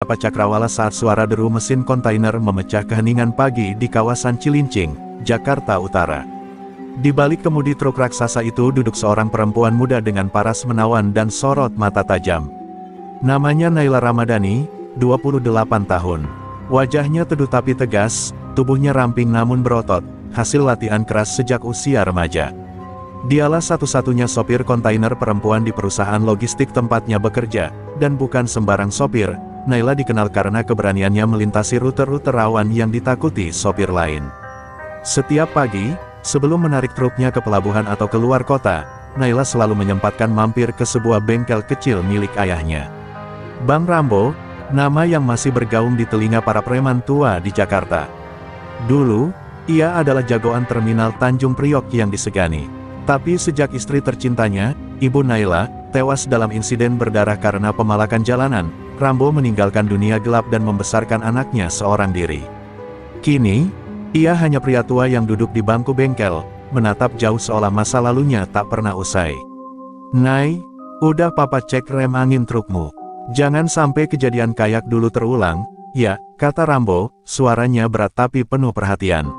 Pak Cakrawala saat suara deru mesin kontainer memecah keheningan pagi di kawasan Cilincing, Jakarta Utara. Di balik kemudi truk raksasa itu duduk seorang perempuan muda dengan paras menawan dan sorot mata tajam. Namanya Naila Ramadhani, 28 tahun. Wajahnya teduh tapi tegas, tubuhnya ramping namun berotot, hasil latihan keras sejak usia remaja. Dialah satu-satunya sopir kontainer perempuan di perusahaan logistik tempatnya bekerja, dan bukan sembarang sopir. Naila dikenal karena keberaniannya melintasi rute-rute rawan yang ditakuti sopir lain. Setiap pagi, sebelum menarik truknya ke pelabuhan atau keluar kota, Naila selalu menyempatkan mampir ke sebuah bengkel kecil milik ayahnya. Bang Rambo, nama yang masih bergaung di telinga para preman tua di Jakarta. Dulu, ia adalah jagoan terminal Tanjung Priok yang disegani. Tapi sejak istri tercintanya, Ibu Naila, tewas dalam insiden berdarah karena pemalakan jalanan, Rambo meninggalkan dunia gelap dan membesarkan anaknya seorang diri. Kini, ia hanya pria tua yang duduk di bangku bengkel, menatap jauh seolah masa lalunya tak pernah usai. "Nay, udah papa cek rem angin trukmu. Jangan sampai kejadian kayak dulu terulang." "Ya," kata Rambo, suaranya berat tapi penuh perhatian.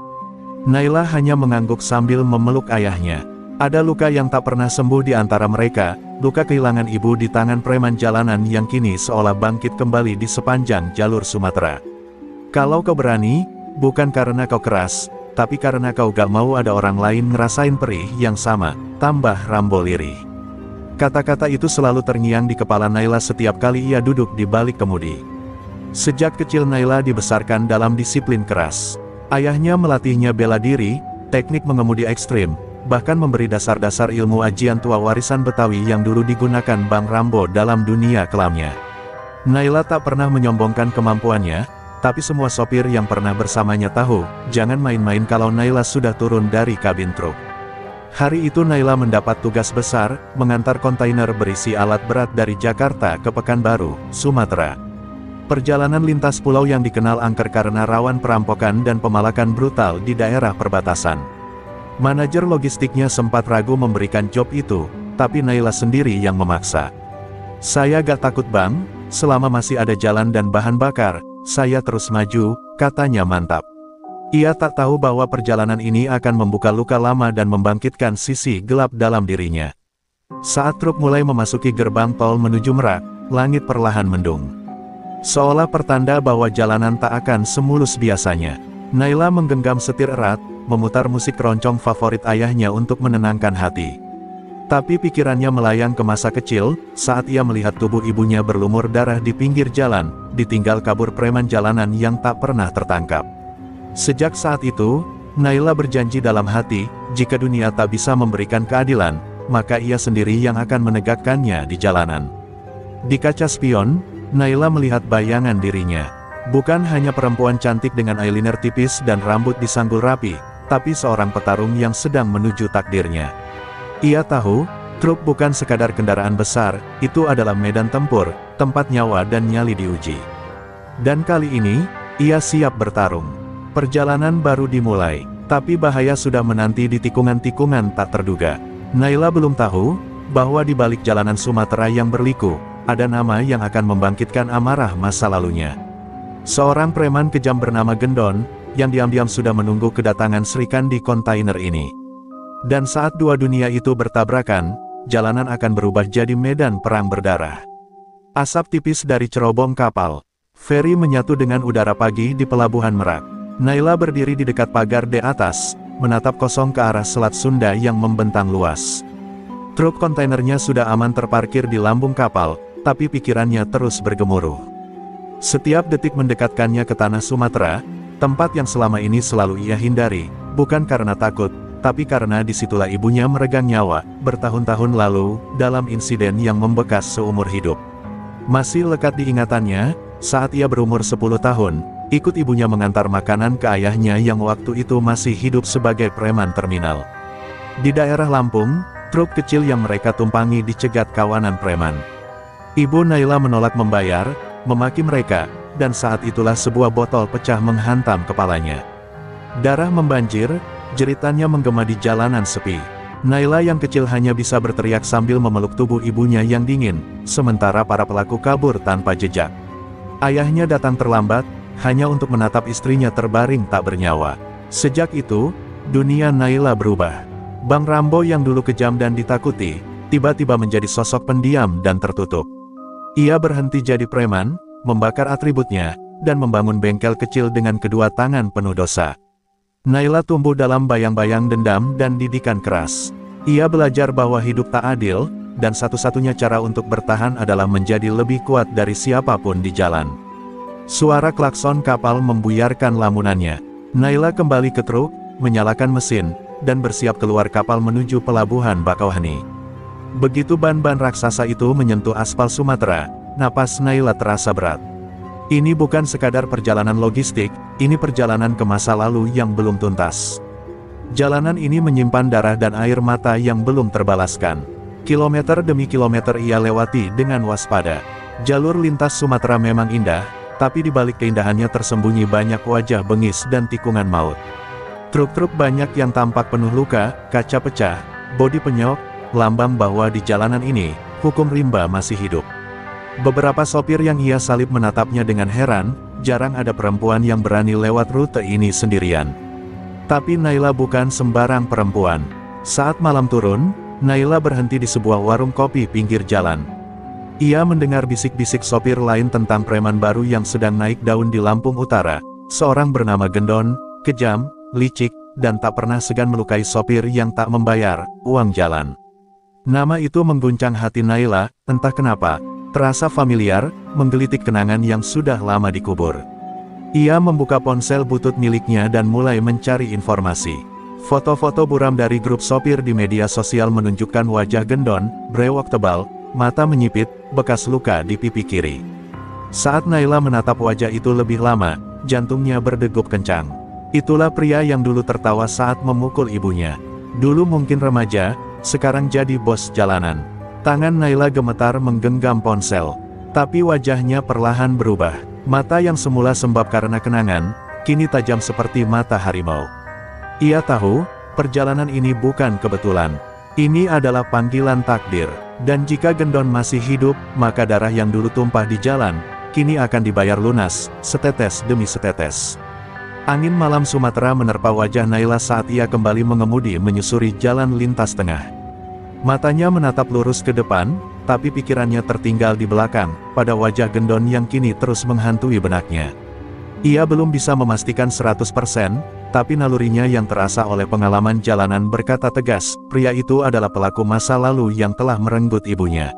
Naila hanya mengangguk sambil memeluk ayahnya. Ada luka yang tak pernah sembuh di antara mereka, luka kehilangan ibu di tangan preman jalanan yang kini seolah bangkit kembali di sepanjang jalur Sumatera. "Kalau kau berani, bukan karena kau keras, tapi karena kau gak mau ada orang lain ngerasain perih yang sama," tambah Rambo lirih. Kata-kata itu selalu terngiang di kepala Naila setiap kali ia duduk di balik kemudi. Sejak kecil Naila dibesarkan dalam disiplin keras. Ayahnya melatihnya bela diri, teknik mengemudi ekstrim, bahkan memberi dasar-dasar ilmu ajian tua warisan Betawi yang dulu digunakan Bang Rambo dalam dunia kelamnya. Naila tak pernah menyombongkan kemampuannya, tapi semua sopir yang pernah bersamanya tahu, jangan main-main kalau Naila sudah turun dari kabin truk. Hari itu Naila mendapat tugas besar, mengantar kontainer berisi alat berat dari Jakarta ke Pekanbaru, Sumatera. Perjalanan lintas pulau yang dikenal angker karena rawan perampokan dan pemalakan brutal di daerah perbatasan. Manajer logistiknya sempat ragu memberikan job itu, tapi Naila sendiri yang memaksa. "Saya gak takut bang, selama masih ada jalan dan bahan bakar, saya terus maju," katanya mantap. Ia tak tahu bahwa perjalanan ini akan membuka luka lama dan membangkitkan sisi gelap dalam dirinya. Saat truk mulai memasuki gerbang tol menuju Merak, langit perlahan mendung. Seolah pertanda bahwa jalanan tak akan semulus biasanya. Naila menggenggam setir erat, memutar musik keroncong favorit ayahnya untuk menenangkan hati. Tapi pikirannya melayang ke masa kecil, saat ia melihat tubuh ibunya berlumur darah di pinggir jalan, ditinggal kabur preman jalanan yang tak pernah tertangkap. Sejak saat itu, Naila berjanji dalam hati, jika dunia tak bisa memberikan keadilan, maka ia sendiri yang akan menegakkannya di jalanan. Di kaca spion, Naila melihat bayangan dirinya. Bukan hanya perempuan cantik dengan eyeliner tipis dan rambut disanggul rapi, tapi seorang petarung yang sedang menuju takdirnya. Ia tahu, truk bukan sekadar kendaraan besar, itu adalah medan tempur, tempat nyawa dan nyali diuji. Dan kali ini, ia siap bertarung. Perjalanan baru dimulai, tapi bahaya sudah menanti di tikungan-tikungan tak terduga. Naila belum tahu, bahwa di balik jalanan Sumatera yang berliku, ada nama yang akan membangkitkan amarah masa lalunya. Seorang preman kejam bernama Gendon, yang diam-diam sudah menunggu kedatangan Srikandi kontainer ini. Dan saat dua dunia itu bertabrakan, jalanan akan berubah jadi medan perang berdarah. Asap tipis dari cerobong kapal, feri menyatu dengan udara pagi di pelabuhan Merak. Naila berdiri di dekat pagar di atas, menatap kosong ke arah Selat Sunda yang membentang luas. Truk kontainernya sudah aman terparkir di lambung kapal, tapi pikirannya terus bergemuruh. Setiap detik mendekatkannya ke tanah Sumatera, tempat yang selama ini selalu ia hindari, bukan karena takut, tapi karena disitulah ibunya meregang nyawa, bertahun-tahun lalu, dalam insiden yang membekas seumur hidup. Masih lekat di ingatannya, saat ia berumur 10 tahun, ikut ibunya mengantar makanan ke ayahnya yang waktu itu masih hidup sebagai preman terminal. Di daerah Lampung, truk kecil yang mereka tumpangi dicegat kawanan preman. Ibu Naila menolak membayar, memaki mereka, dan saat itulah sebuah botol pecah menghantam kepalanya. Darah membanjir, jeritannya menggema di jalanan sepi. Naila yang kecil hanya bisa berteriak sambil memeluk tubuh ibunya yang dingin, sementara para pelaku kabur tanpa jejak. Ayahnya datang terlambat, hanya untuk menatap istrinya terbaring tak bernyawa. Sejak itu, dunia Naila berubah. Bang Rambo yang dulu kejam dan ditakuti, tiba-tiba menjadi sosok pendiam dan tertutup. Ia berhenti jadi preman, membakar atributnya, dan membangun bengkel kecil dengan kedua tangan penuh dosa. Naila tumbuh dalam bayang-bayang dendam dan didikan keras. Ia belajar bahwa hidup tak adil, dan satu-satunya cara untuk bertahan adalah menjadi lebih kuat dari siapapun di jalan. Suara klakson kapal membuyarkan lamunannya. Naila kembali ke truk, menyalakan mesin, dan bersiap keluar kapal menuju pelabuhan Bakauheni. Begitu ban-ban raksasa itu menyentuh aspal Sumatera, napas Naila terasa berat. Ini bukan sekadar perjalanan logistik, ini perjalanan ke masa lalu yang belum tuntas. Jalanan ini menyimpan darah dan air mata yang belum terbalaskan. Kilometer demi kilometer ia lewati dengan waspada. Jalur lintas Sumatera memang indah, tapi di balik keindahannya tersembunyi banyak wajah bengis dan tikungan maut. Truk-truk banyak yang tampak penuh luka, kaca pecah, bodi penyok, lambang bahwa di jalanan ini, hukum rimba masih hidup. Beberapa sopir yang ia salib menatapnya dengan heran, jarang ada perempuan yang berani lewat rute ini sendirian. Tapi Naila bukan sembarang perempuan. Saat malam turun, Naila berhenti di sebuah warung kopi pinggir jalan. Ia mendengar bisik-bisik sopir lain tentang preman baru yang sedang naik daun di Lampung Utara, seorang bernama Gendon, kejam, licik, dan tak pernah segan melukai sopir yang tak membayar uang jalan. Nama itu mengguncang hati Naila, entah kenapa, terasa familiar, menggelitik kenangan yang sudah lama dikubur. Ia membuka ponsel butut miliknya dan mulai mencari informasi. Foto-foto buram dari grup sopir di media sosial menunjukkan wajah Gendon, brewok tebal, mata menyipit, bekas luka di pipi kiri. Saat Naila menatap wajah itu lebih lama, jantungnya berdegup kencang. Itulah pria yang dulu tertawa saat memukul ibunya. Dulu mungkin remaja, sekarang jadi bos jalanan. Tangan Naila gemetar menggenggam ponsel. Tapi wajahnya perlahan berubah. Mata yang semula sembab karena kenangan, kini tajam seperti mata harimau. Ia tahu, perjalanan ini bukan kebetulan. Ini adalah panggilan takdir. Dan jika Gendon masih hidup, maka darah yang dulu tumpah di jalan, kini akan dibayar lunas, setetes demi setetes. Angin malam Sumatera menerpa wajah Naila saat ia kembali mengemudi menyusuri jalan lintas tengah. Matanya menatap lurus ke depan, tapi pikirannya tertinggal di belakang, pada wajah Gendon yang kini terus menghantui benaknya. Ia belum bisa memastikan 100%, tapi nalurinya yang terasa oleh pengalaman jalanan berkata tegas, pria itu adalah pelaku masa lalu yang telah merenggut ibunya.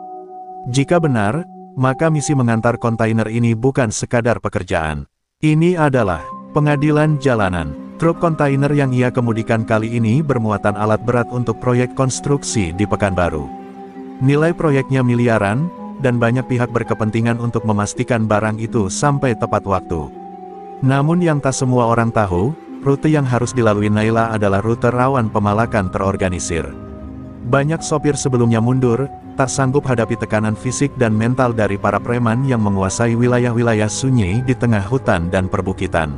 Jika benar, maka misi mengantar kontainer ini bukan sekadar pekerjaan. Ini adalah pengadilan jalanan. Truk kontainer yang ia kemudikan kali ini bermuatan alat berat untuk proyek konstruksi di Pekanbaru. Nilai proyeknya miliaran, dan banyak pihak berkepentingan untuk memastikan barang itu sampai tepat waktu. Namun yang tak semua orang tahu, rute yang harus dilalui Naila adalah rute rawan pemalakan terorganisir. Banyak sopir sebelumnya mundur, tak sanggup hadapi tekanan fisik dan mental dari para preman yang menguasai wilayah-wilayah sunyi di tengah hutan dan perbukitan.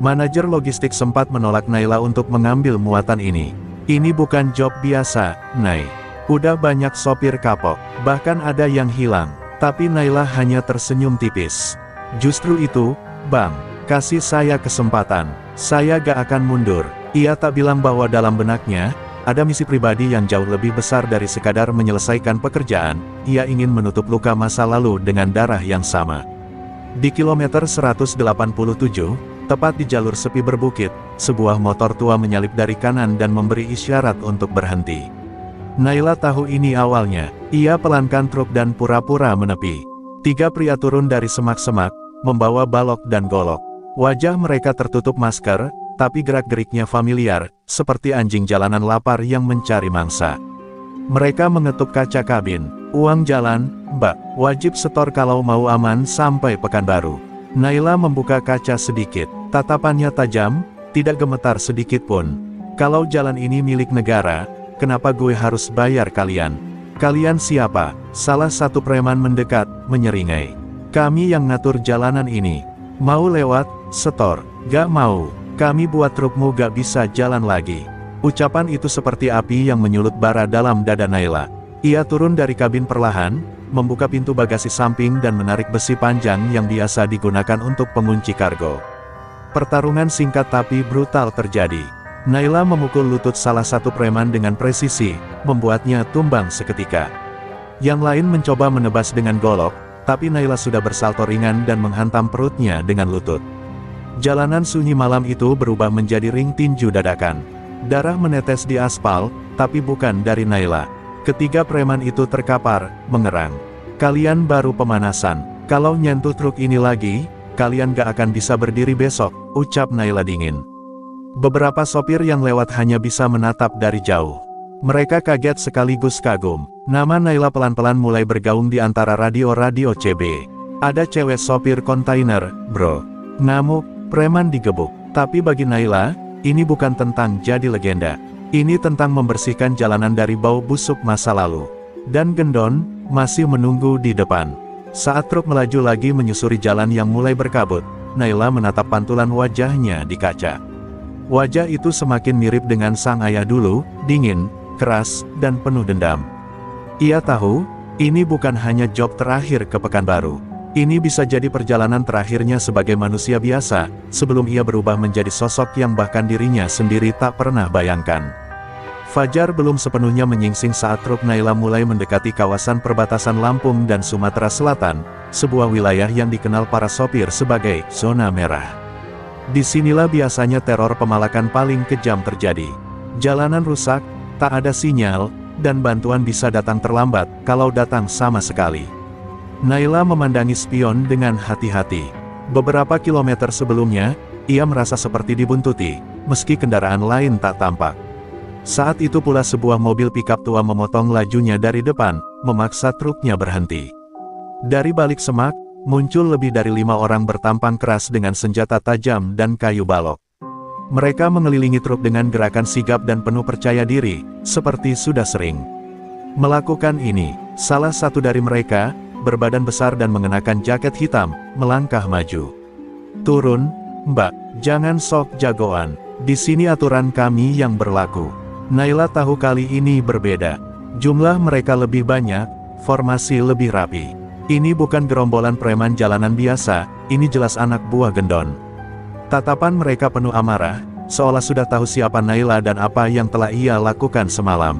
Manajer logistik sempat menolak Naila untuk mengambil muatan ini. Ini bukan job biasa, Nay. Udah banyak sopir kapok, bahkan ada yang hilang. Tapi Naila hanya tersenyum tipis. Justru itu, Bang, kasih saya kesempatan. Saya gak akan mundur. Ia tak bilang bahwa dalam benaknya, ada misi pribadi yang jauh lebih besar dari sekadar menyelesaikan pekerjaan. Ia ingin menutup luka masa lalu dengan darah yang sama. Di kilometer 187, tepat di jalur sepi berbukit, sebuah motor tua menyalip dari kanan dan memberi isyarat untuk berhenti. Naila tahu ini awalnya. Ia pelankan truk dan pura-pura menepi. 3 pria turun dari semak-semak, membawa balok dan golok. Wajah mereka tertutup masker, tapi gerak-geriknya familiar, seperti anjing jalanan lapar yang mencari mangsa. Mereka mengetuk kaca kabin. Uang jalan, Mbak, wajib setor kalau mau aman sampai Pekanbaru. Naila membuka kaca sedikit. Tatapannya tajam, tidak gemetar sedikit pun. Kalau jalan ini milik negara, kenapa gue harus bayar kalian? Kalian siapa? Salah satu preman mendekat, menyeringai. Kami yang ngatur jalanan ini. Mau lewat, setor. Gak mau. Kami buat trukmu gak bisa jalan lagi. Ucapan itu seperti api yang menyulut bara dalam dada Naila. Ia turun dari kabin perlahan, membuka pintu bagasi samping dan menarik besi panjang yang biasa digunakan untuk pengunci kargo. Pertarungan singkat tapi brutal terjadi. Naila memukul lutut salah satu preman dengan presisi, membuatnya tumbang seketika. Yang lain mencoba menebas dengan golok, tapi Naila sudah bersalto ringan dan menghantam perutnya dengan lutut. Jalanan sunyi malam itu berubah menjadi ring tinju dadakan. Darah menetes di aspal, tapi bukan dari Naila. Ketiga preman itu terkapar, mengerang. "Kalian baru pemanasan. Kalau nyentuh truk ini lagi, kalian gak akan bisa berdiri besok," ucap Naila dingin. Beberapa sopir yang lewat hanya bisa menatap dari jauh. Mereka kaget sekaligus kagum. Nama Naila pelan-pelan mulai bergaung di antara radio-radio CB. "Ada cewek sopir kontainer, bro." Ngamuk, preman digebuk. Tapi bagi Naila, ini bukan tentang jadi legenda. Ini tentang membersihkan jalanan dari bau busuk masa lalu. Dan Gendon masih menunggu di depan. Saat truk melaju lagi menyusuri jalan yang mulai berkabut, Naila menatap pantulan wajahnya di kaca. Wajah itu semakin mirip dengan sang ayah dulu, dingin, keras, dan penuh dendam. Ia tahu, ini bukan hanya job terakhir ke Pekanbaru. Ini bisa jadi perjalanan terakhirnya sebagai manusia biasa, sebelum ia berubah menjadi sosok yang bahkan dirinya sendiri tak pernah bayangkan. Fajar belum sepenuhnya menyingsing saat truk Naila mulai mendekati kawasan perbatasan Lampung dan Sumatera Selatan, sebuah wilayah yang dikenal para sopir sebagai zona merah. Disinilah biasanya teror pemalakan paling kejam terjadi. Jalanan rusak, tak ada sinyal, dan bantuan bisa datang terlambat, kalau datang sama sekali. Naila memandangi spion dengan hati-hati. Beberapa kilometer sebelumnya, ia merasa seperti dibuntuti, meski kendaraan lain tak tampak. Saat itu pula sebuah mobil pikap tua memotong lajunya dari depan, memaksa truknya berhenti. Dari balik semak, muncul lebih dari 5 orang bertampang keras dengan senjata tajam dan kayu balok. Mereka mengelilingi truk dengan gerakan sigap dan penuh percaya diri, seperti sudah sering melakukan ini. Salah satu dari mereka, berbadan besar dan mengenakan jaket hitam, melangkah maju. "Turun, Mbak, jangan sok jagoan. Di sini aturan kami yang berlaku." Naila tahu kali ini berbeda. Jumlah mereka lebih banyak, formasi lebih rapi. Ini bukan gerombolan preman jalanan biasa, ini jelas anak buah Gendon. Tatapan mereka penuh amarah, seolah sudah tahu siapa Naila dan apa yang telah ia lakukan semalam.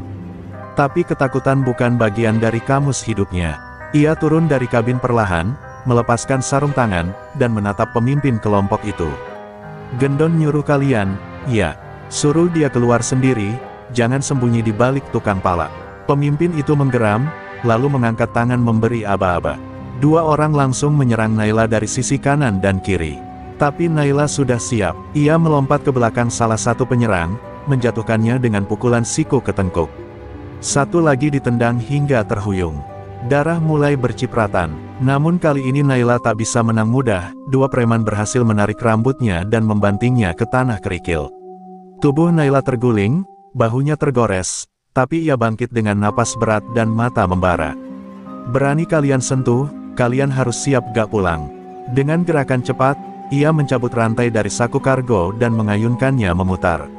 Tapi ketakutan bukan bagian dari kamus hidupnya. Ia turun dari kabin perlahan, melepaskan sarung tangan, dan menatap pemimpin kelompok itu. "Gendon nyuruh kalian, ya. Suruh dia keluar sendiri, jangan sembunyi di balik tukang pala." Pemimpin itu menggeram, lalu mengangkat tangan memberi aba-aba. 2 orang langsung menyerang Naila dari sisi kanan dan kiri. Tapi Naila sudah siap. Ia melompat ke belakang salah satu penyerang, menjatuhkannya dengan pukulan siku ke tengkuk. Satu lagi ditendang hingga terhuyung. Darah mulai bercipratan. Namun kali ini Naila tak bisa menang mudah. 2 preman berhasil menarik rambutnya dan membantingnya ke tanah kerikil. Tubuh Naila terguling, bahunya tergores, tapi ia bangkit dengan napas berat dan mata membara. "Berani kalian sentuh, kalian harus siap gak pulang." Dengan gerakan cepat, ia mencabut rantai dari saku kargo dan mengayunkannya memutar.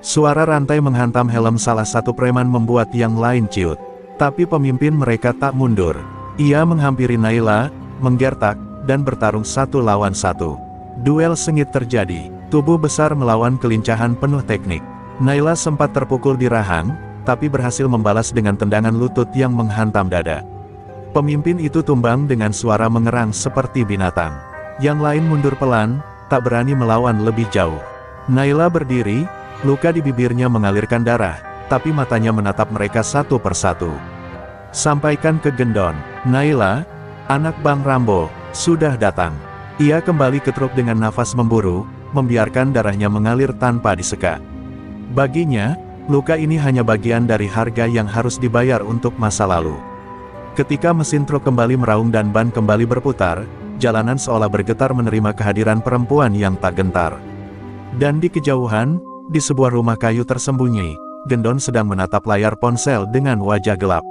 Suara rantai menghantam helm salah satu preman membuat yang lain ciut. Tapi pemimpin mereka tak mundur. Ia menghampiri Naila, menggertak, dan bertarung 1 lawan 1. Duel sengit terjadi. Tubuh besar melawan kelincahan penuh teknik. Naila sempat terpukul di rahang, tapi berhasil membalas dengan tendangan lutut yang menghantam dada. Pemimpin itu tumbang dengan suara mengerang seperti binatang. Yang lain mundur pelan, tak berani melawan lebih jauh. Naila berdiri, luka di bibirnya mengalirkan darah, tapi matanya menatap mereka satu persatu. "Sampaikan ke Gendon, Naila, anak Bang Rambo, sudah datang." Ia kembali ke truk dengan nafas memburu, membiarkan darahnya mengalir tanpa diseka. Baginya, luka ini hanya bagian dari harga yang harus dibayar untuk masa lalu. Ketika mesin truk kembali meraung dan ban kembali berputar, jalanan seolah bergetar menerima kehadiran perempuan yang tak gentar. Dan di kejauhan, di sebuah rumah kayu tersembunyi, Gendon sedang menatap layar ponsel dengan wajah gelap.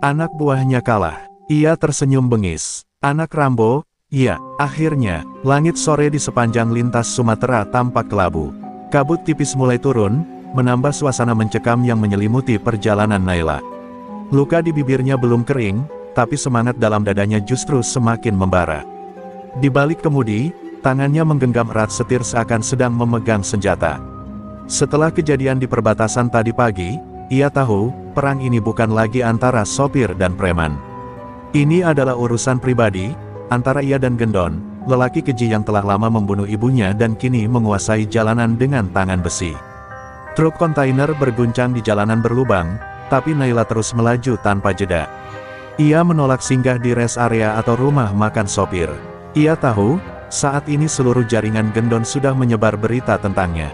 Anak buahnya kalah. Ia tersenyum bengis. "Anak Rambo, iya." Akhirnya, langit sore di sepanjang lintas Sumatera tampak kelabu. Kabut tipis mulai turun, menambah suasana mencekam yang menyelimuti perjalanan Naila. Luka di bibirnya belum kering, tapi semangat dalam dadanya justru semakin membara. Di balik kemudi, tangannya menggenggam erat setir seakan sedang memegang senjata. Setelah kejadian di perbatasan tadi pagi, ia tahu, perang ini bukan lagi antara sopir dan preman. Ini adalah urusan pribadi, antara ia dan Gendon, lelaki keji yang telah lama membunuh ibunya dan kini menguasai jalanan dengan tangan besi. Truk kontainer berguncang di jalanan berlubang, tapi Naila terus melaju tanpa jeda. Ia menolak singgah di rest area atau rumah makan sopir. Ia tahu, saat ini seluruh jaringan Gendon sudah menyebar berita tentangnya.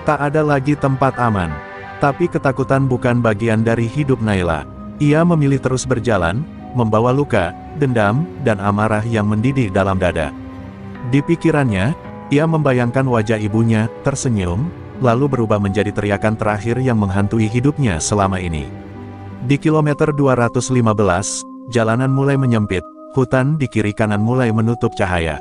Tak ada lagi tempat aman. Tapi ketakutan bukan bagian dari hidup Naila. Ia memilih terus berjalan, membawa luka, dendam, dan amarah yang mendidih dalam dada. Di pikirannya, ia membayangkan wajah ibunya, tersenyum, lalu berubah menjadi teriakan terakhir yang menghantui hidupnya selama ini. Di kilometer 215, jalanan mulai menyempit, hutan di kiri kanan mulai menutup cahaya.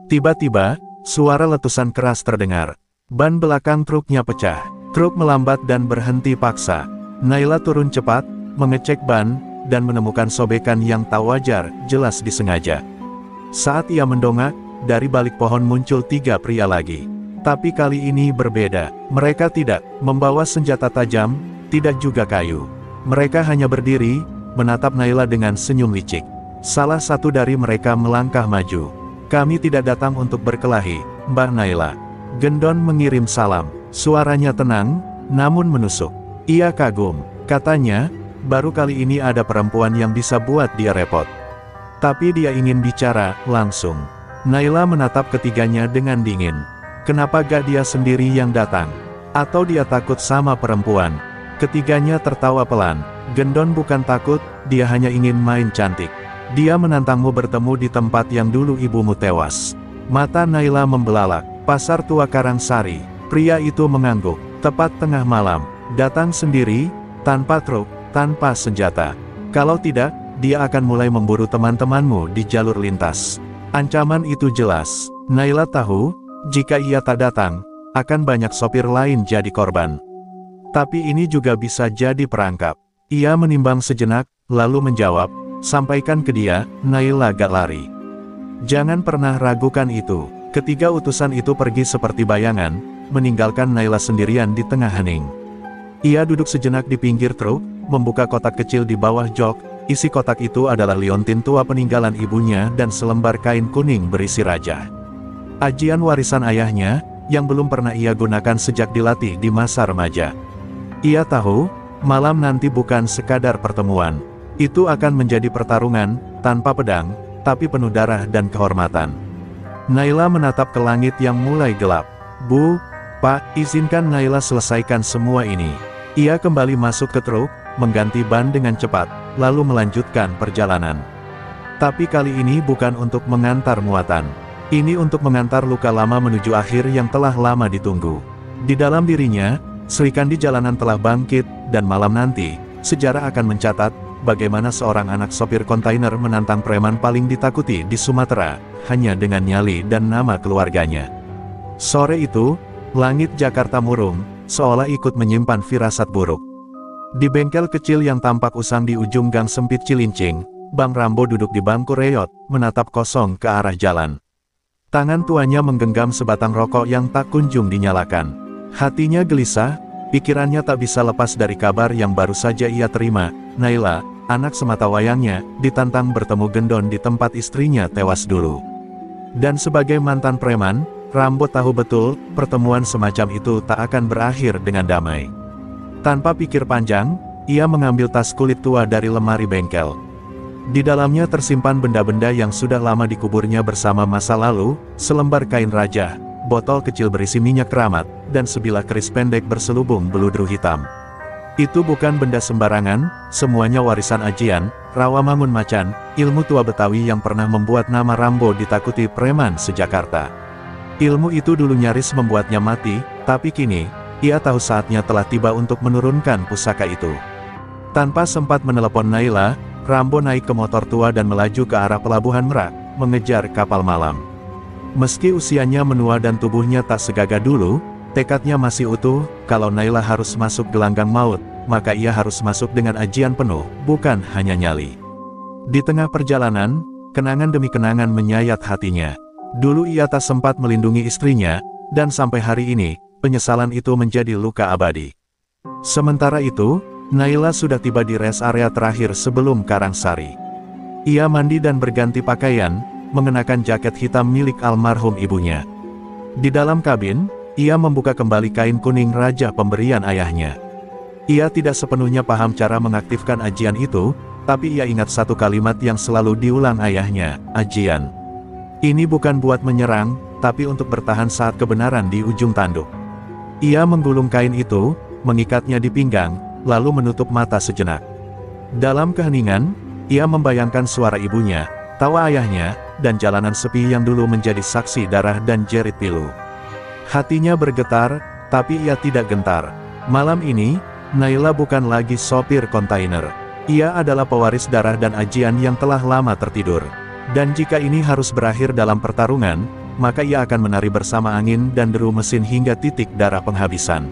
Tiba-tiba, suara letusan keras terdengar. Ban belakang truknya pecah. Truk melambat dan berhenti paksa. Naila turun cepat, mengecek ban, dan menemukan sobekan yang tak wajar, jelas disengaja. Saat ia mendongak, dari balik pohon muncul 3 pria lagi. Tapi kali ini berbeda. Mereka tidak membawa senjata tajam, tidak juga kayu. Mereka hanya berdiri, menatap Naila dengan senyum licik. Salah satu dari mereka melangkah maju. "Kami tidak datang untuk berkelahi, Mbak Naila." Gendon mengirim salam. Suaranya tenang, namun menusuk. Ia kagum. Katanya, baru kali ini ada perempuan yang bisa buat dia repot. Tapi dia ingin bicara langsung. Naila menatap ketiganya dengan dingin. Kenapa gak dia sendiri yang datang? Atau dia takut sama perempuan? Ketiganya tertawa pelan. Gendon bukan takut, dia hanya ingin main cantik. Dia menantangmu bertemu di tempat yang dulu ibumu tewas. Mata Naila membelalak. Pasar Tua Karangsari. Pria itu mengangguk. Tepat tengah malam. Datang sendiri, tanpa truk, tanpa senjata. Kalau tidak, dia akan mulai memburu teman-temanmu di jalur lintas. Ancaman itu jelas. Naila tahu, jika ia tak datang, akan banyak sopir lain jadi korban. Tapi ini juga bisa jadi perangkap. Ia menimbang sejenak, lalu menjawab, "Sampaikan ke dia, Naila gak lari. Jangan pernah ragukan itu." Ketiga utusan itu pergi seperti bayangan, meninggalkan Naila sendirian di tengah hening. Ia duduk sejenak di pinggir truk, membuka kotak kecil di bawah jok. Isi kotak itu adalah liontin tua peninggalan ibunya dan selembar kain kuning berisi raja. Ajian warisan ayahnya, yang belum pernah ia gunakan sejak dilatih di masa remaja. Ia tahu, malam nanti bukan sekadar pertemuan. Itu akan menjadi pertarungan, tanpa pedang, tapi penuh darah dan kehormatan. Naila menatap ke langit yang mulai gelap. "Bu, Pak, izinkan Naila selesaikan semua ini." Ia kembali masuk ke truk, mengganti ban dengan cepat, lalu melanjutkan perjalanan. Tapi kali ini bukan untuk mengantar muatan. Ini untuk mengantar luka lama menuju akhir yang telah lama ditunggu. Di dalam dirinya, Sri Kandi jalanan telah bangkit, dan malam nanti, sejarah akan mencatat, bagaimana seorang anak sopir kontainer menantang preman paling ditakuti di Sumatera, hanya dengan nyali dan nama keluarganya. Sore itu, langit Jakarta murung, seolah ikut menyimpan firasat buruk. Di bengkel kecil yang tampak usang di ujung gang sempit Cilincing, Bang Rambo duduk di bangku reyot, menatap kosong ke arah jalan. Tangan tuanya menggenggam sebatang rokok yang tak kunjung dinyalakan. Hatinya gelisah, pikirannya tak bisa lepas dari kabar yang baru saja ia terima. Naila, anak semata wayangnya, ditantang bertemu Gendon di tempat istrinya tewas dulu. Dan sebagai mantan preman, Rambo tahu betul, pertemuan semacam itu tak akan berakhir dengan damai. Tanpa pikir panjang, ia mengambil tas kulit tua dari lemari bengkel. Di dalamnya tersimpan benda-benda yang sudah lama dikuburnya bersama masa lalu, selembar kain raja, botol kecil berisi minyak keramat, dan sebilah keris pendek berselubung beludru hitam. Itu bukan benda sembarangan, semuanya warisan ajian, Rawamangun Macan, ilmu tua Betawi yang pernah membuat nama Rambo ditakuti preman seJakarta. Ilmu itu dulu nyaris membuatnya mati, tapi kini, ia tahu saatnya telah tiba untuk menurunkan pusaka itu. Tanpa sempat menelepon Naila, Rambo naik ke motor tua dan melaju ke arah pelabuhan Merak, mengejar kapal malam. Meski usianya menua dan tubuhnya tak segagah dulu, tekadnya masih utuh. Kalau Naila harus masuk gelanggang maut, maka ia harus masuk dengan ajian penuh, bukan hanya nyali. Di tengah perjalanan, kenangan demi kenangan menyayat hatinya. Dulu ia tak sempat melindungi istrinya, dan sampai hari ini, penyesalan itu menjadi luka abadi. Sementara itu, Naila sudah tiba di rest area terakhir sebelum Karangsari. Ia mandi dan berganti pakaian, mengenakan jaket hitam milik almarhum ibunya. Di dalam kabin, ia membuka kembali kain kuning raja pemberian ayahnya. Ia tidak sepenuhnya paham cara mengaktifkan ajian itu, tapi ia ingat satu kalimat yang selalu diulang ayahnya, "Ajian ini bukan buat menyerang, tapi untuk bertahan saat kebenaran di ujung tanduk." Ia menggulung kain itu, mengikatnya di pinggang, lalu menutup mata sejenak. Dalam keheningan, ia membayangkan suara ibunya, tawa ayahnya, dan jalanan sepi yang dulu menjadi saksi darah dan jerit pilu. Hatinya bergetar, tapi ia tidak gentar. Malam ini, Naila bukan lagi sopir kontainer. Ia adalah pewaris darah dan ajian yang telah lama tertidur. Dan jika ini harus berakhir dalam pertarungan, maka ia akan menari bersama angin dan deru mesin hingga titik darah penghabisan.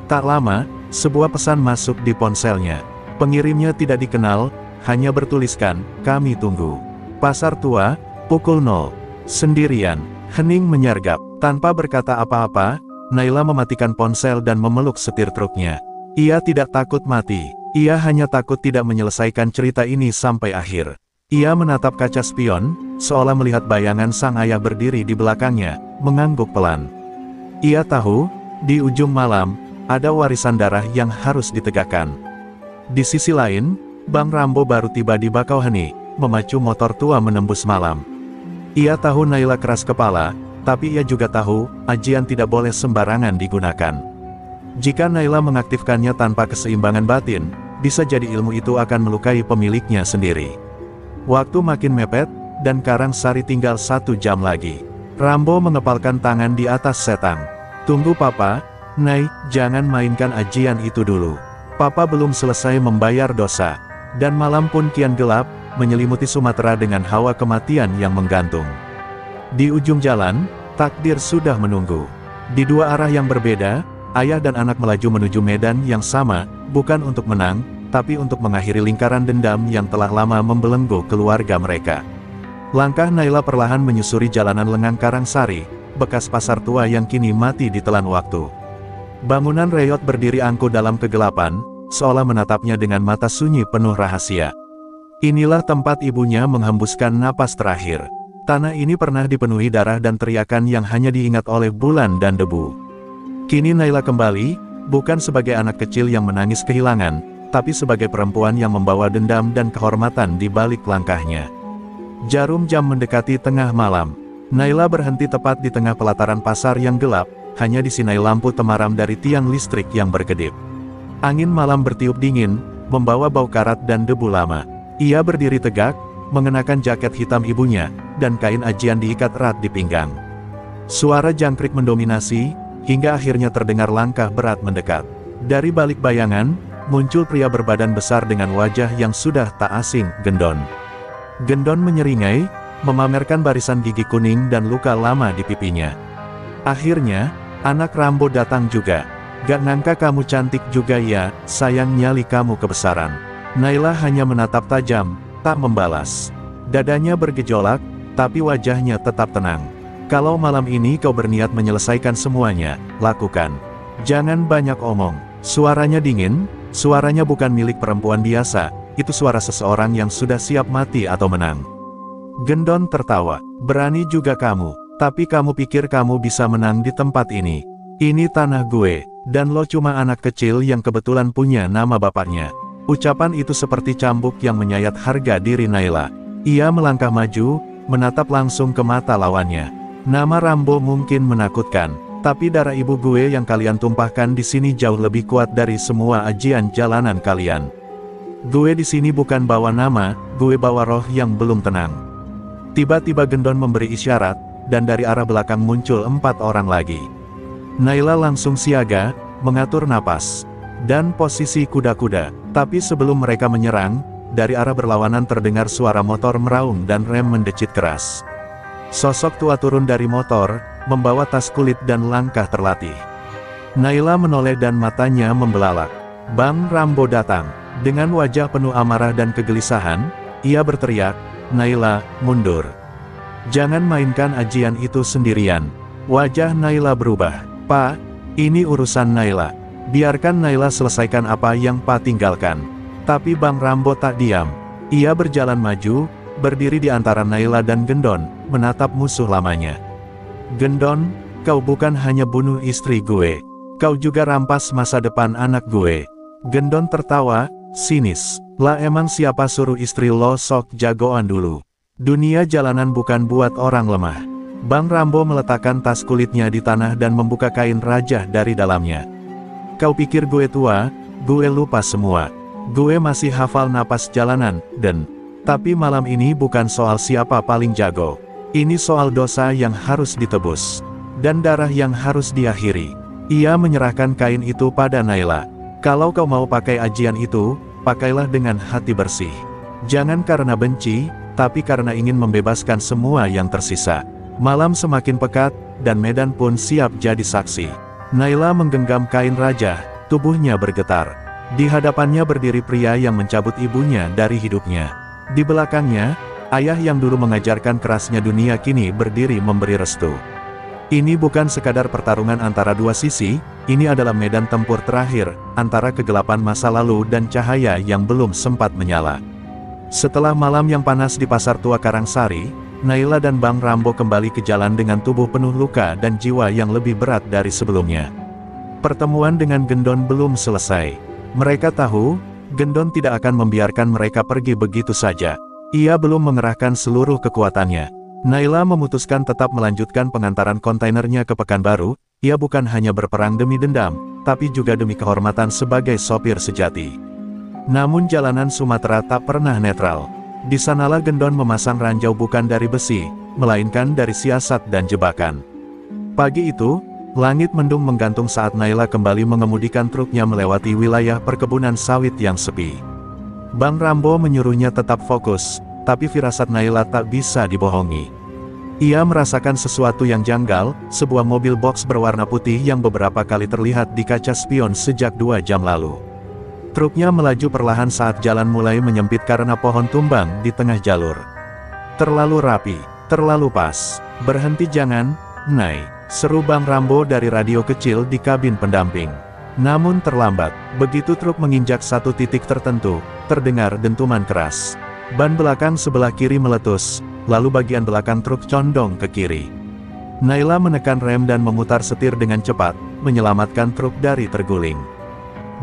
Tak lama, sebuah pesan masuk di ponselnya. Pengirimnya tidak dikenal, hanya bertuliskan, "Kami tunggu. Pasar Tua, pukul 0. Sendirian." Hening menyergap. Tanpa berkata apa-apa, Naila mematikan ponsel dan memeluk setir truknya. Ia tidak takut mati. Ia hanya takut tidak menyelesaikan cerita ini sampai akhir. Ia menatap kaca spion, seolah melihat bayangan sang ayah berdiri di belakangnya, mengangguk pelan. Ia tahu, di ujung malam, ada warisan darah yang harus ditegakkan. Di sisi lain, Bang Rambo baru tiba di Bakauheni, memacu motor tua menembus malam. Ia tahu Naila keras kepala, tapi ia juga tahu, ajian tidak boleh sembarangan digunakan. Jika Naila mengaktifkannya tanpa keseimbangan batin, bisa jadi ilmu itu akan melukai pemiliknya sendiri. Waktu makin mepet, dan Karangsari tinggal 1 jam lagi. Rambo mengepalkan tangan di atas setang. "Tunggu Papa, Nay, jangan mainkan ajian itu dulu. Papa belum selesai membayar dosa." Dan malam pun kian gelap, menyelimuti Sumatera dengan hawa kematian yang menggantung. Di ujung jalan, takdir sudah menunggu. Di dua arah yang berbeda, ayah dan anak melaju menuju medan yang sama, bukan untuk menang, tapi untuk mengakhiri lingkaran dendam yang telah lama membelenggu keluarga mereka. Langkah Naila perlahan menyusuri jalanan lengang Karangsari, bekas pasar tua yang kini mati ditelan waktu. Bangunan reyot berdiri angkuh dalam kegelapan, seolah menatapnya dengan mata sunyi penuh rahasia. Inilah tempat ibunya menghembuskan napas terakhir. Tanah ini pernah dipenuhi darah dan teriakan yang hanya diingat oleh bulan dan debu. Kini Naila kembali, bukan sebagai anak kecil yang menangis kehilangan, tapi sebagai perempuan yang membawa dendam dan kehormatan di balik langkahnya. Jarum jam mendekati tengah malam. Naila berhenti tepat di tengah pelataran pasar yang gelap, hanya disinai lampu temaram dari tiang listrik yang berkedip. Angin malam bertiup dingin, membawa bau karat dan debu lama. Ia berdiri tegak, mengenakan jaket hitam ibunya, dan kain ajian diikat erat di pinggang. Suara jangkrik mendominasi, hingga akhirnya terdengar langkah berat mendekat. Dari balik bayangan, muncul pria berbadan besar dengan wajah yang sudah tak asing, Gendon. Gendon menyeringai, memamerkan barisan gigi kuning dan luka lama di pipinya. Akhirnya, anak Rambo datang juga. "Gak nyangka kamu cantik juga ya, sayang nyali kamu kebesaran." Naila hanya menatap tajam, tak membalas. Dadanya bergejolak, tapi wajahnya tetap tenang. "Kalau malam ini kau berniat menyelesaikan semuanya, lakukan. Jangan banyak omong." Suaranya dingin, suaranya bukan milik perempuan biasa, itu suara seseorang yang sudah siap mati atau menang. Gendon tertawa. "Berani juga kamu, tapi kamu pikir kamu bisa menang di tempat ini? Ini tanah gue, dan lo cuma anak kecil yang kebetulan punya nama bapaknya." Ucapan itu seperti cambuk yang menyayat harga diri Naila. Ia melangkah maju, menatap langsung ke mata lawannya. "Nama Rambo mungkin menakutkan, tapi darah ibu gue yang kalian tumpahkan di sini jauh lebih kuat dari semua ajian jalanan kalian. Gue di sini bukan bawa nama, gue bawa roh yang belum tenang." Tiba-tiba Gendon memberi isyarat, dan dari arah belakang muncul 4 orang lagi. Naila langsung siaga, mengatur napas, dan posisi kuda-kuda. Tapi sebelum mereka menyerang, dari arah berlawanan terdengar suara motor meraung dan rem mendecit keras. Sosok tua turun dari motor, membawa tas kulit dan langkah terlatih. Naila menoleh dan matanya membelalak. Bang Rambo datang. Dengan wajah penuh amarah dan kegelisahan, Ia berteriak, "Naila, mundur. Jangan mainkan ajian itu sendirian." Wajah Naila berubah. "Pa, ini urusan Naila. Biarkan Naila selesaikan apa yang Pa tinggalkan." Tapi Bang Rambo tak diam. Ia berjalan maju, berdiri di antara Naila dan Gendon, menatap musuh lamanya. "Gendon, kau bukan hanya bunuh istri gue. Kau juga rampas masa depan anak gue." Gendon tertawa, sinis. "Lah emang siapa suruh istri lo sok jagoan dulu? Dunia jalanan bukan buat orang lemah." Bang Rambo meletakkan tas kulitnya di tanah dan membuka kain rajah dari dalamnya. "Kau pikir gue tua? Gue lupa semua. Gue masih hafal napas jalanan, dan tapi malam ini bukan soal siapa paling jago. Ini soal dosa yang harus ditebus, dan darah yang harus diakhiri." Ia menyerahkan kain itu pada Naila. "Kalau kau mau pakai ajian itu, pakailah dengan hati bersih. Jangan karena benci, tapi karena ingin membebaskan semua yang tersisa." Malam semakin pekat, dan medan pun siap jadi saksi. Naila menggenggam kain rajah, tubuhnya bergetar. Di hadapannya berdiri pria yang mencabut ibunya dari hidupnya. Di belakangnya, ayah yang dulu mengajarkan kerasnya dunia kini berdiri memberi restu. Ini bukan sekadar pertarungan antara dua sisi, ini adalah medan tempur terakhir, antara kegelapan masa lalu dan cahaya yang belum sempat menyala. Setelah malam yang panas di Pasar Tua Karangsari, Naila dan Bang Rambo kembali ke jalan dengan tubuh penuh luka dan jiwa yang lebih berat dari sebelumnya. Pertemuan dengan Gendon belum selesai. Mereka tahu, Gendon tidak akan membiarkan mereka pergi begitu saja. Ia belum mengerahkan seluruh kekuatannya. Naila memutuskan tetap melanjutkan pengantaran kontainernya ke Pekanbaru. Ia bukan hanya berperang demi dendam, tapi juga demi kehormatan sebagai sopir sejati. Namun jalanan Sumatera tak pernah netral. Di sanalah Gendon memasang ranjau bukan dari besi, melainkan dari siasat dan jebakan. Pagi itu, langit mendung menggantung saat Naila kembali mengemudikan truknya melewati wilayah perkebunan sawit yang sepi. Bang Rambo menyuruhnya tetap fokus, tapi firasat Naila tak bisa dibohongi. Ia merasakan sesuatu yang janggal, sebuah mobil box berwarna putih yang beberapa kali terlihat di kaca spion sejak 2 jam lalu. Truknya melaju perlahan saat jalan mulai menyempit karena pohon tumbang di tengah jalur. "Terlalu rapi, terlalu pas. Berhenti jangan, Nay," seru Bang Rambo dari radio kecil di kabin pendamping. Namun terlambat, begitu truk menginjak satu titik tertentu, terdengar dentuman keras. Ban belakang sebelah kiri meletus, lalu bagian belakang truk condong ke kiri. Naila menekan rem dan memutar setir dengan cepat, menyelamatkan truk dari terguling.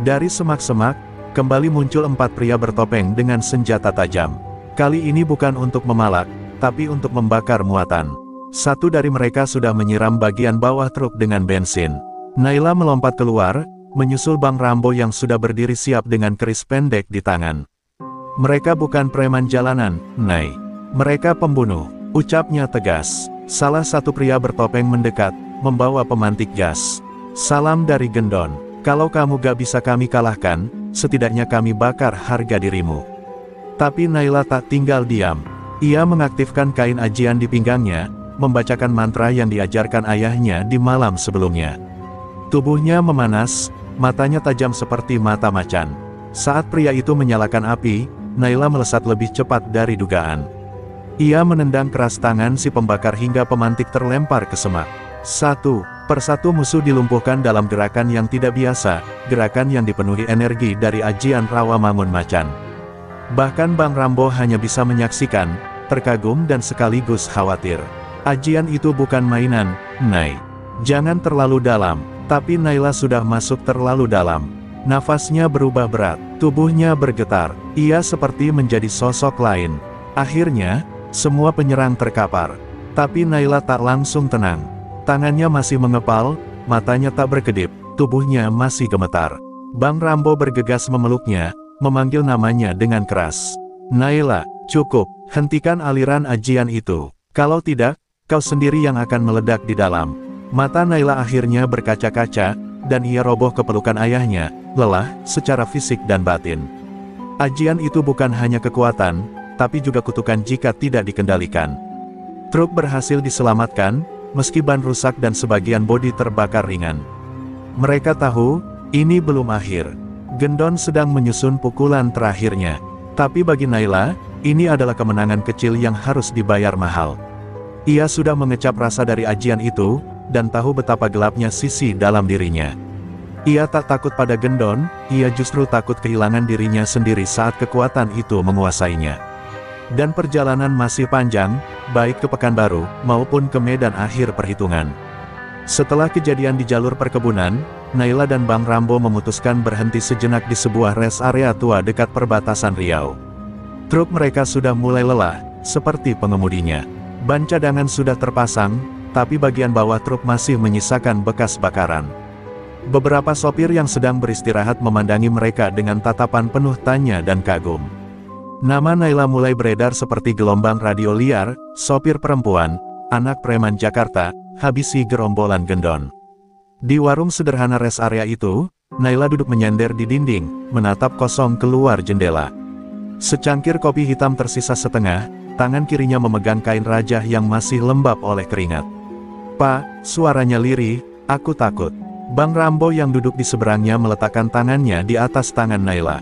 Dari semak-semak, kembali muncul 4 pria bertopeng dengan senjata tajam. Kali ini bukan untuk memalak, tapi untuk membakar muatan. Satu dari mereka sudah menyiram bagian bawah truk dengan bensin. Naila melompat keluar, menyusul Bang Rambo yang sudah berdiri siap dengan keris pendek di tangan. "Mereka bukan preman jalanan, Nay. Mereka pembunuh," ucapnya tegas. Salah satu pria bertopeng mendekat, membawa pemantik gas. "Salam dari Gendon. Kalau kamu gak bisa kami kalahkan, setidaknya kami bakar harga dirimu." Tapi Naila tak tinggal diam. Ia mengaktifkan kain ajian di pinggangnya, membacakan mantra yang diajarkan ayahnya di malam sebelumnya. Tubuhnya memanas, matanya tajam seperti mata macan. Saat pria itu menyalakan api, Naila melesat lebih cepat dari dugaan. Ia menendang keras tangan si pembakar hingga pemantik terlempar ke semak. Satu persatu musuh dilumpuhkan dalam gerakan yang tidak biasa, gerakan yang dipenuhi energi dari ajian Rawa Mangun Macan. Bahkan Bang Rambo hanya bisa menyaksikan, terkagum dan sekaligus khawatir. Ajian itu bukan mainan, Nay. Jangan terlalu dalam. Tapi Naila sudah masuk terlalu dalam. Nafasnya berubah berat, tubuhnya bergetar. Ia seperti menjadi sosok lain. Akhirnya, semua penyerang terkapar. Tapi Naila tak langsung tenang. Tangannya masih mengepal, matanya tak berkedip, tubuhnya masih gemetar. Bang Rambo bergegas memeluknya, memanggil namanya dengan keras. "Naila, cukup, hentikan aliran ajian itu. Kalau tidak, kau sendiri yang akan meledak di dalam." Mata Naila akhirnya berkaca-kaca, dan ia roboh ke pelukan ayahnya, lelah secara fisik dan batin. Ajian itu bukan hanya kekuatan, tapi juga kutukan jika tidak dikendalikan. Truk berhasil diselamatkan, meski ban rusak dan sebagian bodi terbakar ringan. Mereka tahu, ini belum akhir. Gendon sedang menyusun pukulan terakhirnya. Tapi bagi Naila, Ini adalah kemenangan kecil yang harus dibayar mahal. Ia sudah mengecap rasa dari ajian itu, dan tahu betapa gelapnya sisi dalam dirinya. Ia tak takut pada Gendon, ia justru takut kehilangan dirinya sendiri saat kekuatan itu menguasainya. Dan perjalanan masih panjang, baik ke Pekanbaru, maupun ke medan akhir perhitungan. Setelah kejadian di jalur perkebunan, Naila dan Bang Rambo memutuskan berhenti sejenak di sebuah rest area tua dekat perbatasan Riau. Truk mereka sudah mulai lelah, seperti pengemudinya. Ban cadangan sudah terpasang, tapi bagian bawah truk masih menyisakan bekas bakaran. Beberapa sopir yang sedang beristirahat memandangi mereka dengan tatapan penuh tanya dan kagum. Nama Naila mulai beredar seperti gelombang radio liar, sopir perempuan, anak preman Jakarta, habisi gerombolan Gendon. Di warung sederhana rest area itu, Naila duduk menyender di dinding, menatap kosong keluar jendela. Secangkir kopi hitam tersisa setengah, tangan kirinya memegang kain rajah yang masih lembab oleh keringat. "Pak," suaranya lirih, "aku takut." Bang Rambo yang duduk di seberangnya meletakkan tangannya di atas tangan Naila.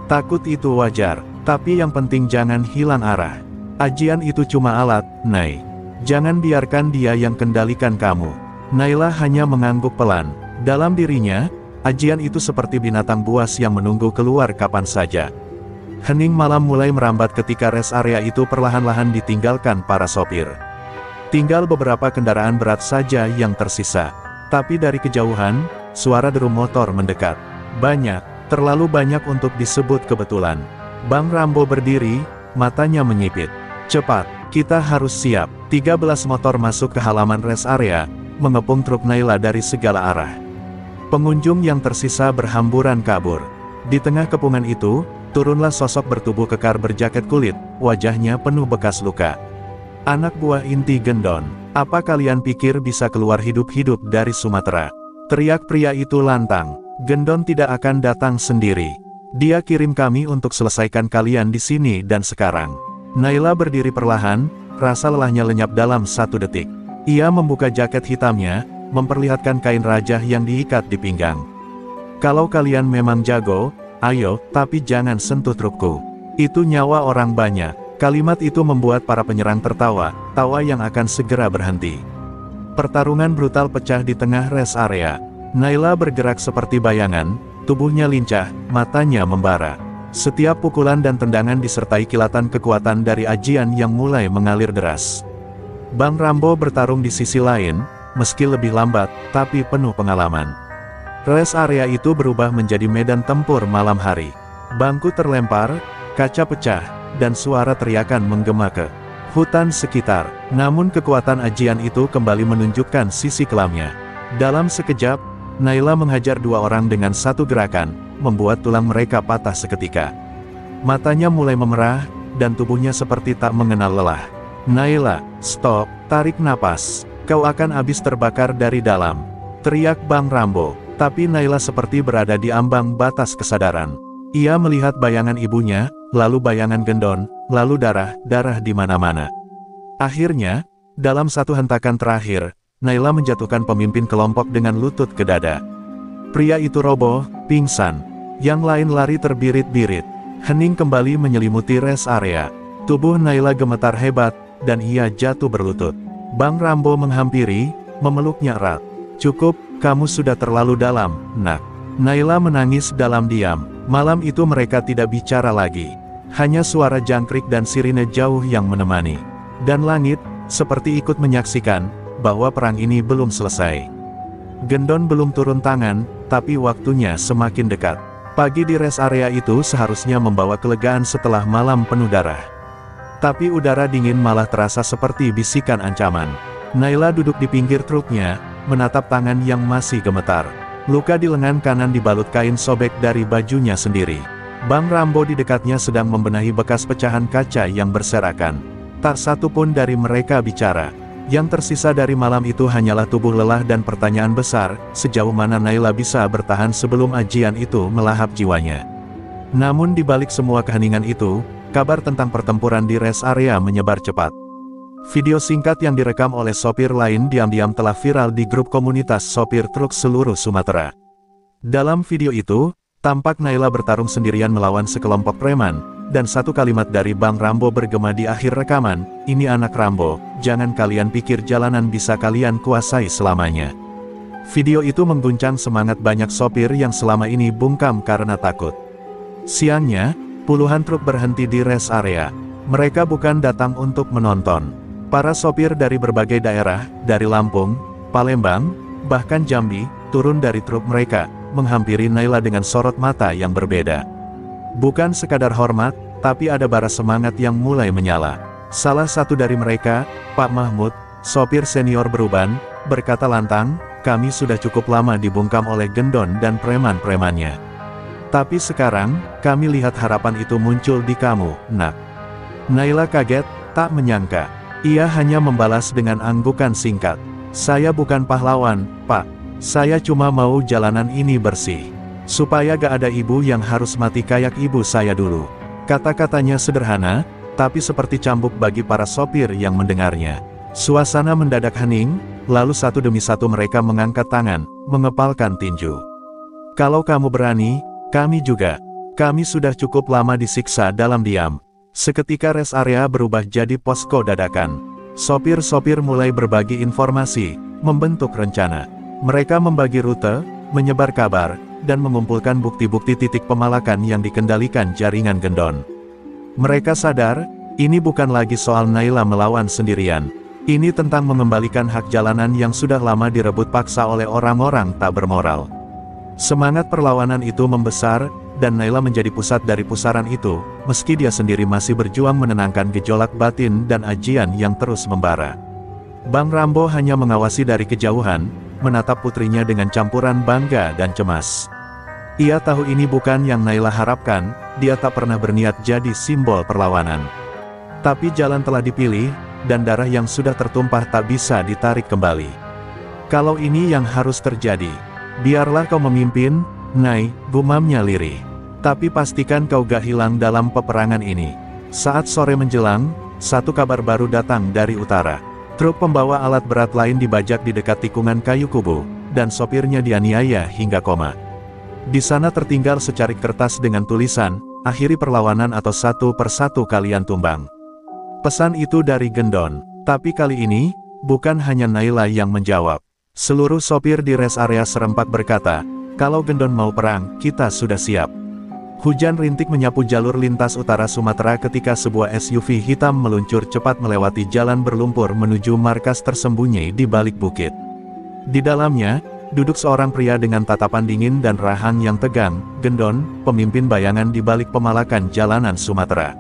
"Takut itu wajar, tapi yang penting jangan hilang arah. Ajian itu cuma alat, Nay. Jangan biarkan dia yang kendalikan kamu." Naila hanya mengangguk pelan. Dalam dirinya, ajian itu seperti binatang buas yang menunggu keluar kapan saja. Hening malam mulai merambat ketika rest area itu perlahan-lahan ditinggalkan para sopir. Tinggal beberapa kendaraan berat saja yang tersisa. Tapi dari kejauhan, suara deru motor mendekat. Banyak, terlalu banyak untuk disebut kebetulan. Bang Rambo berdiri, matanya menyipit. "Cepat, kita harus siap." 13 motor masuk ke halaman rest area, mengepung truk Naila dari segala arah. Pengunjung yang tersisa berhamburan kabur. Di tengah kepungan itu, turunlah sosok bertubuh kekar berjaket kulit, wajahnya penuh bekas luka. "Anak buah inti Gendon, apa kalian pikir bisa keluar hidup-hidup dari Sumatera?" teriak pria itu lantang. "Gendon tidak akan datang sendiri. Dia kirim kami untuk selesaikan kalian di sini dan sekarang." Naila berdiri perlahan, rasa lelahnya lenyap dalam 1 detik. Ia membuka jaket hitamnya, memperlihatkan kain rajah yang diikat di pinggang. "Kalau kalian memang jago, ayo, tapi jangan sentuh trukku. Itu nyawa orang banyak." Kalimat itu membuat para penyerang tertawa, tawa yang akan segera berhenti. Pertarungan brutal pecah di tengah rest area. Naila bergerak seperti bayangan, tubuhnya lincah, matanya membara. Setiap pukulan dan tendangan disertai kilatan kekuatan dari ajian yang mulai mengalir deras. Bang Rambo bertarung di sisi lain, meski lebih lambat, tapi penuh pengalaman. Rest area itu berubah menjadi medan tempur malam hari. Bangku terlempar, kaca pecah, dan suara teriakan menggema ke hutan sekitar. Namun kekuatan ajian itu kembali menunjukkan sisi kelamnya. Dalam sekejap, Naila menghajar 2 orang dengan 1 gerakan, membuat tulang mereka patah seketika. Matanya mulai memerah, dan tubuhnya seperti tak mengenal lelah. "Naila, stop, tarik napas. Kau akan habis terbakar dari dalam," teriak Bang Rambo. Tapi Naila seperti berada di ambang batas kesadaran. Ia melihat bayangan ibunya, lalu bayangan Gendon, lalu darah di mana-mana. Akhirnya, dalam 1 hentakan terakhir, Naila menjatuhkan pemimpin kelompok dengan lutut ke dada. Pria itu roboh, pingsan. Yang lain lari terbirit-birit. Hening kembali menyelimuti rest area. Tubuh Naila gemetar hebat, dan ia jatuh berlutut. Bang Rambo menghampiri, memeluknya erat. "Cukup, kamu sudah terlalu dalam, nak." Naila menangis dalam diam. Malam itu mereka tidak bicara lagi. Hanya suara jangkrik dan sirine jauh yang menemani. Dan langit, seperti ikut menyaksikan, bahwa perang ini belum selesai. Gendon belum turun tangan, tapi waktunya semakin dekat. Pagi di rest area itu seharusnya membawa kelegaan setelah malam penuh darah. Tapi udara dingin malah terasa seperti bisikan ancaman. Naila duduk di pinggir truknya, menatap tangan yang masih gemetar. Luka di lengan kanan dibalut kain sobek dari bajunya sendiri. Bang Rambo di dekatnya sedang membenahi bekas pecahan kaca yang berserakan. Tak satu pun dari mereka bicara. Yang tersisa dari malam itu hanyalah tubuh lelah dan pertanyaan besar, sejauh mana Naila bisa bertahan sebelum ajian itu melahap jiwanya. Namun di balik semua keheningan itu, kabar tentang pertempuran di rest area menyebar cepat. Video singkat yang direkam oleh sopir lain diam-diam telah viral di grup komunitas sopir truk seluruh Sumatera. Dalam video itu, Tampak Naila bertarung sendirian melawan sekelompok preman, dan satu kalimat dari Bang Rambo bergema di akhir rekaman, "Ini anak Rambo, jangan kalian pikir jalanan bisa kalian kuasai selamanya." Video itu mengguncang semangat banyak sopir yang selama ini bungkam karena takut. Siangnya, puluhan truk berhenti di rest area. Mereka bukan datang untuk menonton. Para sopir dari berbagai daerah, dari Lampung, Palembang, bahkan Jambi, turun dari truk mereka, menghampiri Naila dengan sorot mata yang berbeda. Bukan sekadar hormat, tapi ada bara semangat yang mulai menyala. Salah satu dari mereka, Pak Mahmud, sopir senior beruban, berkata lantang, "Kami sudah cukup lama dibungkam oleh Gendon dan preman-premannya. Tapi sekarang, kami lihat harapan itu muncul di kamu, Nak." Naila kaget, tak menyangka. Ia hanya membalas dengan anggukan singkat. "Saya bukan pahlawan, Pak. Saya cuma mau jalanan ini bersih. Supaya gak ada ibu yang harus mati kayak ibu saya dulu." Kata-katanya sederhana, tapi seperti cambuk bagi para sopir yang mendengarnya. Suasana mendadak hening, lalu satu demi satu mereka mengangkat tangan, mengepalkan tinju. "Kalau kamu berani, kami juga. Kami sudah cukup lama disiksa dalam diam." Seketika rest area berubah jadi posko dadakan. Sopir-sopir mulai berbagi informasi, membentuk rencana. Mereka membagi rute, menyebar kabar, dan mengumpulkan bukti-bukti titik pemalakan yang dikendalikan jaringan Gendon. Mereka sadar, ini bukan lagi soal Naila melawan sendirian. Ini tentang mengembalikan hak jalanan yang sudah lama direbut paksa oleh orang-orang tak bermoral. Semangat perlawanan itu membesar, dan Naila menjadi pusat dari pusaran itu, meski dia sendiri masih berjuang menenangkan gejolak batin dan ajian yang terus membara. Bang Rambo hanya mengawasi dari kejauhan, menatap putrinya dengan campuran bangga dan cemas. Ia tahu ini bukan yang Naila harapkan, dia tak pernah berniat jadi simbol perlawanan. Tapi jalan telah dipilih, dan darah yang sudah tertumpah tak bisa ditarik kembali. "Kalau ini yang harus terjadi, biarlah kau memimpin, Nay," gumamnya lirih. "Tapi pastikan kau gak hilang dalam peperangan ini." Saat sore menjelang, satu kabar baru datang dari utara. Truk pembawa alat berat lain dibajak di dekat tikungan kayu kubu, dan sopirnya dianiaya hingga koma. Di sana tertinggal secarik kertas dengan tulisan, "Akhiri perlawanan atau satu persatu kalian tumbang." Pesan itu dari Gendon, tapi kali ini, bukan hanya Naila yang menjawab. Seluruh sopir di rest area serempak berkata, "Kalau Gendon mau perang, kita sudah siap." Hujan rintik menyapu jalur lintas utara Sumatera ketika sebuah SUV hitam meluncur cepat melewati jalan berlumpur menuju markas tersembunyi di balik bukit. Di dalamnya, duduk seorang pria dengan tatapan dingin dan rahang yang tegang, Gendon, pemimpin bayangan di balik pemalakan jalanan Sumatera.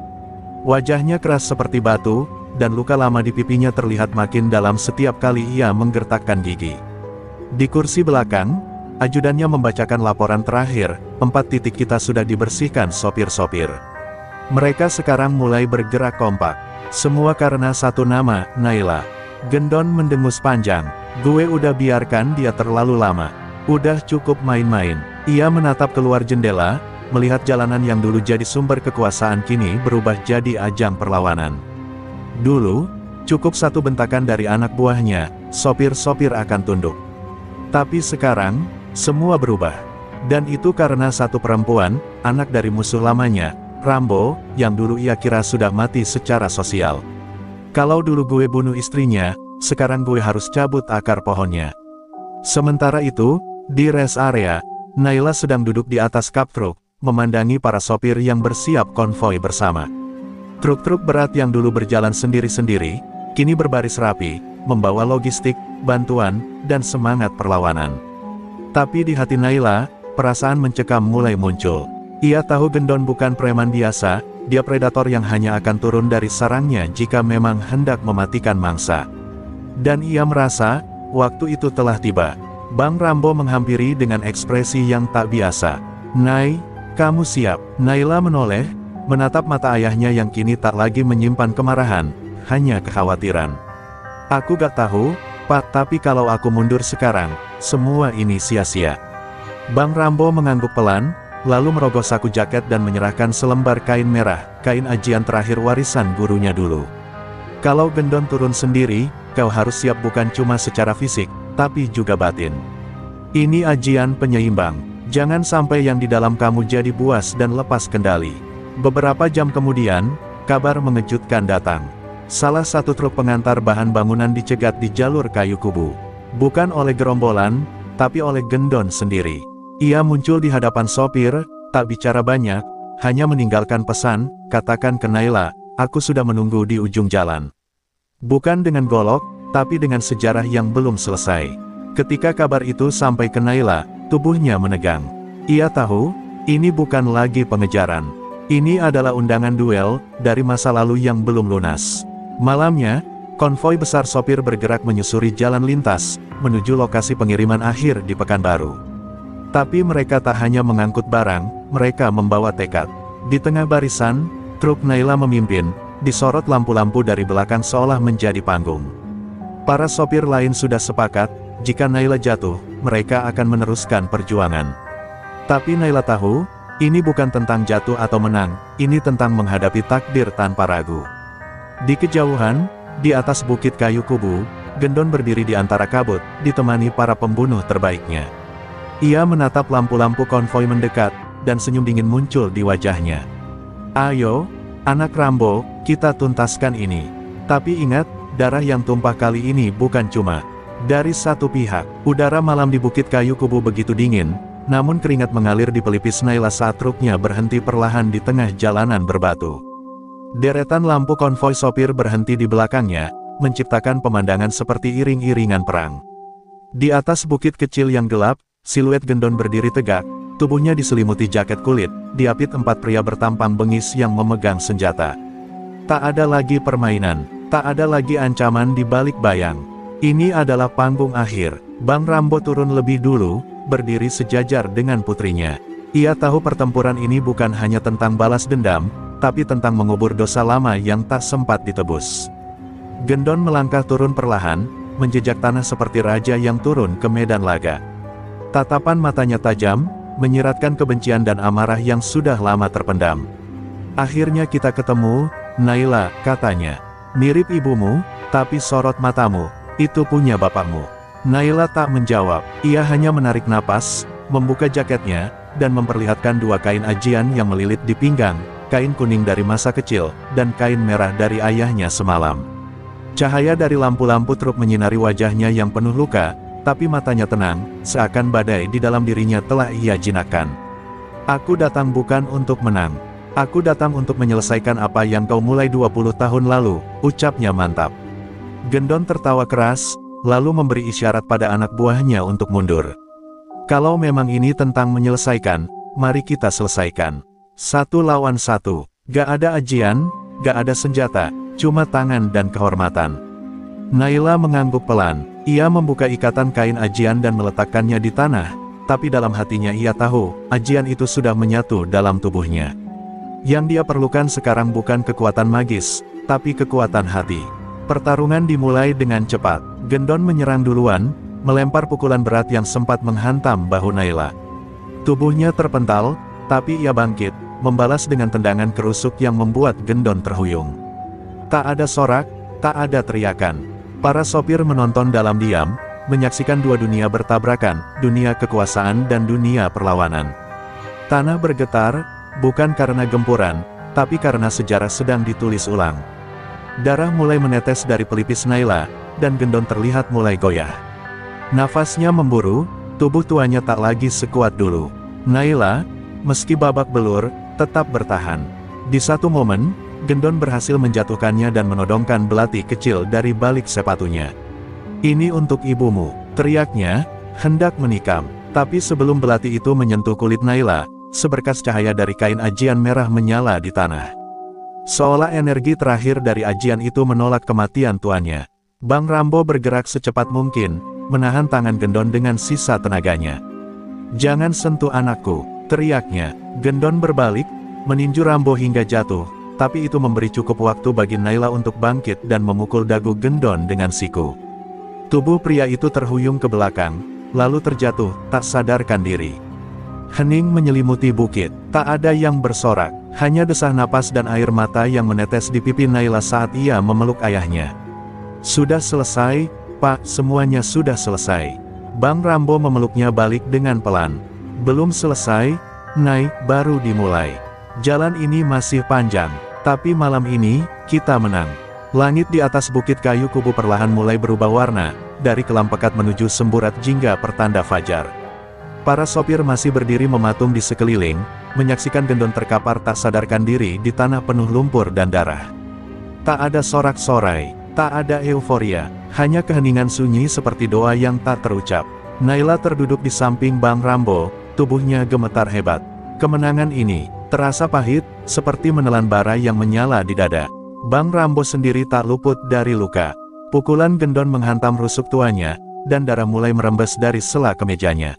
Wajahnya keras seperti batu, dan luka lama di pipinya terlihat makin dalam setiap kali ia menggertakkan gigi. Di kursi belakang, ajudannya membacakan laporan terakhir, 4 titik kita sudah dibersihkan sopir-sopir. Mereka sekarang mulai bergerak kompak. Semua karena satu nama, Naila. Gendon mendengus panjang. "Gue udah biarkan dia terlalu lama. Udah cukup main-main." Ia menatap keluar jendela, melihat jalanan yang dulu jadi sumber kekuasaan kini berubah jadi ajang perlawanan. Dulu, cukup satu bentakan dari anak buahnya, sopir-sopir akan tunduk. Tapi sekarang, semua berubah. Dan itu karena satu perempuan, anak dari musuh lamanya, Rambo, yang dulu ia kira sudah mati secara sosial. "Kalau dulu gue bunuh istrinya, sekarang gue harus cabut akar pohonnya." Sementara itu, di rest area, Naila sedang duduk di atas kap truk, memandangi para sopir yang bersiap konvoi bersama. Truk-truk berat yang dulu berjalan sendiri-sendiri, kini berbaris rapi, membawa logistik, bantuan, dan semangat perlawanan. Tapi di hati Naila, perasaan mencekam mulai muncul. Ia tahu Gendon bukan preman biasa, dia predator yang hanya akan turun dari sarangnya jika memang hendak mematikan mangsa. Dan ia merasa, waktu itu telah tiba. Bang Rambo menghampiri dengan ekspresi yang tak biasa. "Nay, kamu siap?" Naila menoleh, menatap mata ayahnya yang kini tak lagi menyimpan kemarahan, hanya kekhawatiran. "Aku gak tahu, Pak, tapi kalau aku mundur sekarang, semua ini sia-sia." Bang Rambo mengangguk pelan, lalu merogoh saku jaket dan menyerahkan selembar kain merah, kain ajian terakhir warisan gurunya dulu. "Kalau Gendon turun sendiri, kau harus siap bukan cuma secara fisik, tapi juga batin. Ini ajian penyeimbang. Jangan sampai yang di dalam kamu jadi buas dan lepas kendali. Beberapa jam kemudian, kabar mengejutkan datang. Salah satu truk pengantar bahan bangunan dicegat di jalur kayu kubu. Bukan oleh gerombolan, tapi oleh Gendon sendiri. Ia muncul di hadapan sopir, tak bicara banyak, hanya meninggalkan pesan, katakan ke Naila, aku sudah menunggu di ujung jalan. Bukan dengan golok, tapi dengan sejarah yang belum selesai. Ketika kabar itu sampai ke Naila, tubuhnya menegang. Ia tahu, ini bukan lagi pengejaran. Ini adalah undangan duel, dari masa lalu yang belum lunas. Malamnya, konvoi besar sopir bergerak menyusuri jalan lintas, menuju lokasi pengiriman akhir di Pekanbaru. Tapi mereka tak hanya mengangkut barang, mereka membawa tekad. Di tengah barisan, truk Naila memimpin, disorot lampu-lampu dari belakang seolah menjadi panggung. Para sopir lain sudah sepakat, jika Naila jatuh, mereka akan meneruskan perjuangan. Tapi Naila tahu, ini bukan tentang jatuh atau menang, ini tentang menghadapi takdir tanpa ragu. Di kejauhan, di atas bukit kayu kubu, Gendon berdiri di antara kabut, ditemani para pembunuh terbaiknya. Ia menatap lampu-lampu konvoi mendekat, dan senyum dingin muncul di wajahnya. Ayo, anak Rambo, kita tuntaskan ini. Tapi ingat, darah yang tumpah kali ini bukan cuma dari satu pihak. Udara malam di bukit kayu kubu begitu dingin, namun keringat mengalir di pelipis Naila saat truknya berhenti perlahan di tengah jalanan berbatu. Deretan lampu konvoi sopir berhenti di belakangnya, menciptakan pemandangan seperti iring-iringan perang. Di atas bukit kecil yang gelap, siluet Gendon berdiri tegak, tubuhnya diselimuti jaket kulit, diapit 4 pria bertampang bengis yang memegang senjata. Tak ada lagi permainan, tak ada lagi ancaman di balik bayang. Ini adalah panggung akhir. Bang Rambo turun lebih dulu, berdiri sejajar dengan putrinya. Ia tahu pertempuran ini bukan hanya tentang balas dendam, tapi tentang mengubur dosa lama yang tak sempat ditebus. Gendon melangkah turun perlahan, menjejak tanah seperti raja yang turun ke medan laga. Tatapan matanya tajam, menyiratkan kebencian dan amarah yang sudah lama terpendam. Akhirnya kita ketemu, Naila, katanya. Mirip ibumu, tapi sorot matamu, itu punya bapakmu. Naila tak menjawab, ia hanya menarik napas, membuka jaketnya, dan memperlihatkan 2 kain ajian yang melilit di pinggang, kain kuning dari masa kecil, dan kain merah dari ayahnya semalam. Cahaya dari lampu-lampu truk menyinari wajahnya yang penuh luka, tapi matanya tenang, seakan badai di dalam dirinya telah ia jinakkan. Aku datang bukan untuk menang. Aku datang untuk menyelesaikan apa yang kau mulai 20 tahun lalu, ucapnya mantap. Gendon tertawa keras, lalu memberi isyarat pada anak buahnya untuk mundur. Kalau memang ini tentang menyelesaikan, mari kita selesaikan. 1 lawan 1, gak ada ajian, gak ada senjata, cuma tangan dan kehormatan. Naila mengangguk pelan, ia membuka ikatan kain ajian dan meletakkannya di tanah, tapi dalam hatinya ia tahu, ajian itu sudah menyatu dalam tubuhnya. Yang dia perlukan sekarang bukan kekuatan magis, tapi kekuatan hati. Pertarungan dimulai dengan cepat. Gendon menyerang duluan, melempar pukulan berat yang sempat menghantam bahu Naila. Tubuhnya terpental, tapi ia bangkit, membalas dengan tendangan kerusuk yang membuat Gendon terhuyung. Tak ada sorak, tak ada teriakan. Para sopir menonton dalam diam, menyaksikan 2 dunia bertabrakan, dunia kekuasaan dan dunia perlawanan. Tanah bergetar, bukan karena gempuran, tapi karena sejarah sedang ditulis ulang. Darah mulai menetes dari pelipis Naila, dan Gendon terlihat mulai goyah. Nafasnya memburu, tubuh tuanya tak lagi sekuat dulu. Naila, meski babak belur, tetap bertahan. Di satu momen, Gendon berhasil menjatuhkannya dan menodongkan belati kecil dari balik sepatunya. Ini untuk ibumu, teriaknya, hendak menikam. Tapi sebelum belati itu menyentuh kulit Naila, seberkas cahaya dari kain ajian merah menyala di tanah. Seolah energi terakhir dari ajian itu menolak kematian tuannya. Bang Rambo bergerak secepat mungkin, menahan tangan Gendon dengan sisa tenaganya. Jangan sentuh anakku, teriaknya. Gendon berbalik, meninju Rambo hingga jatuh, tapi itu memberi cukup waktu bagi Naila untuk bangkit dan memukul dagu Gendon dengan siku. Tubuh pria itu terhuyung ke belakang, lalu terjatuh, tak sadarkan diri. Hening menyelimuti bukit, tak ada yang bersorak, hanya desah napas dan air mata yang menetes di pipi Naila saat ia memeluk ayahnya. Sudah selesai, Pak, semuanya sudah selesai. Bang Rambo memeluknya balik dengan pelan. Belum selesai, Nay, baru dimulai. Jalan ini masih panjang, tapi malam ini, kita menang. Langit di atas bukit kayu kubu perlahan mulai berubah warna, dari kelam pekat menuju semburat jingga pertanda fajar. Para sopir masih berdiri mematung di sekeliling, menyaksikan Gendon terkapar tak sadarkan diri di tanah penuh lumpur dan darah. Tak ada sorak-sorai, tak ada euforia, hanya keheningan sunyi seperti doa yang tak terucap. Naila terduduk di samping Bang Rambo, tubuhnya gemetar hebat. Kemenangan ini terasa pahit, seperti menelan bara yang menyala di dada. Bang Rambo sendiri tak luput dari luka. Pukulan Gendon menghantam rusuk tuanya, dan darah mulai merembes dari sela kemejanya.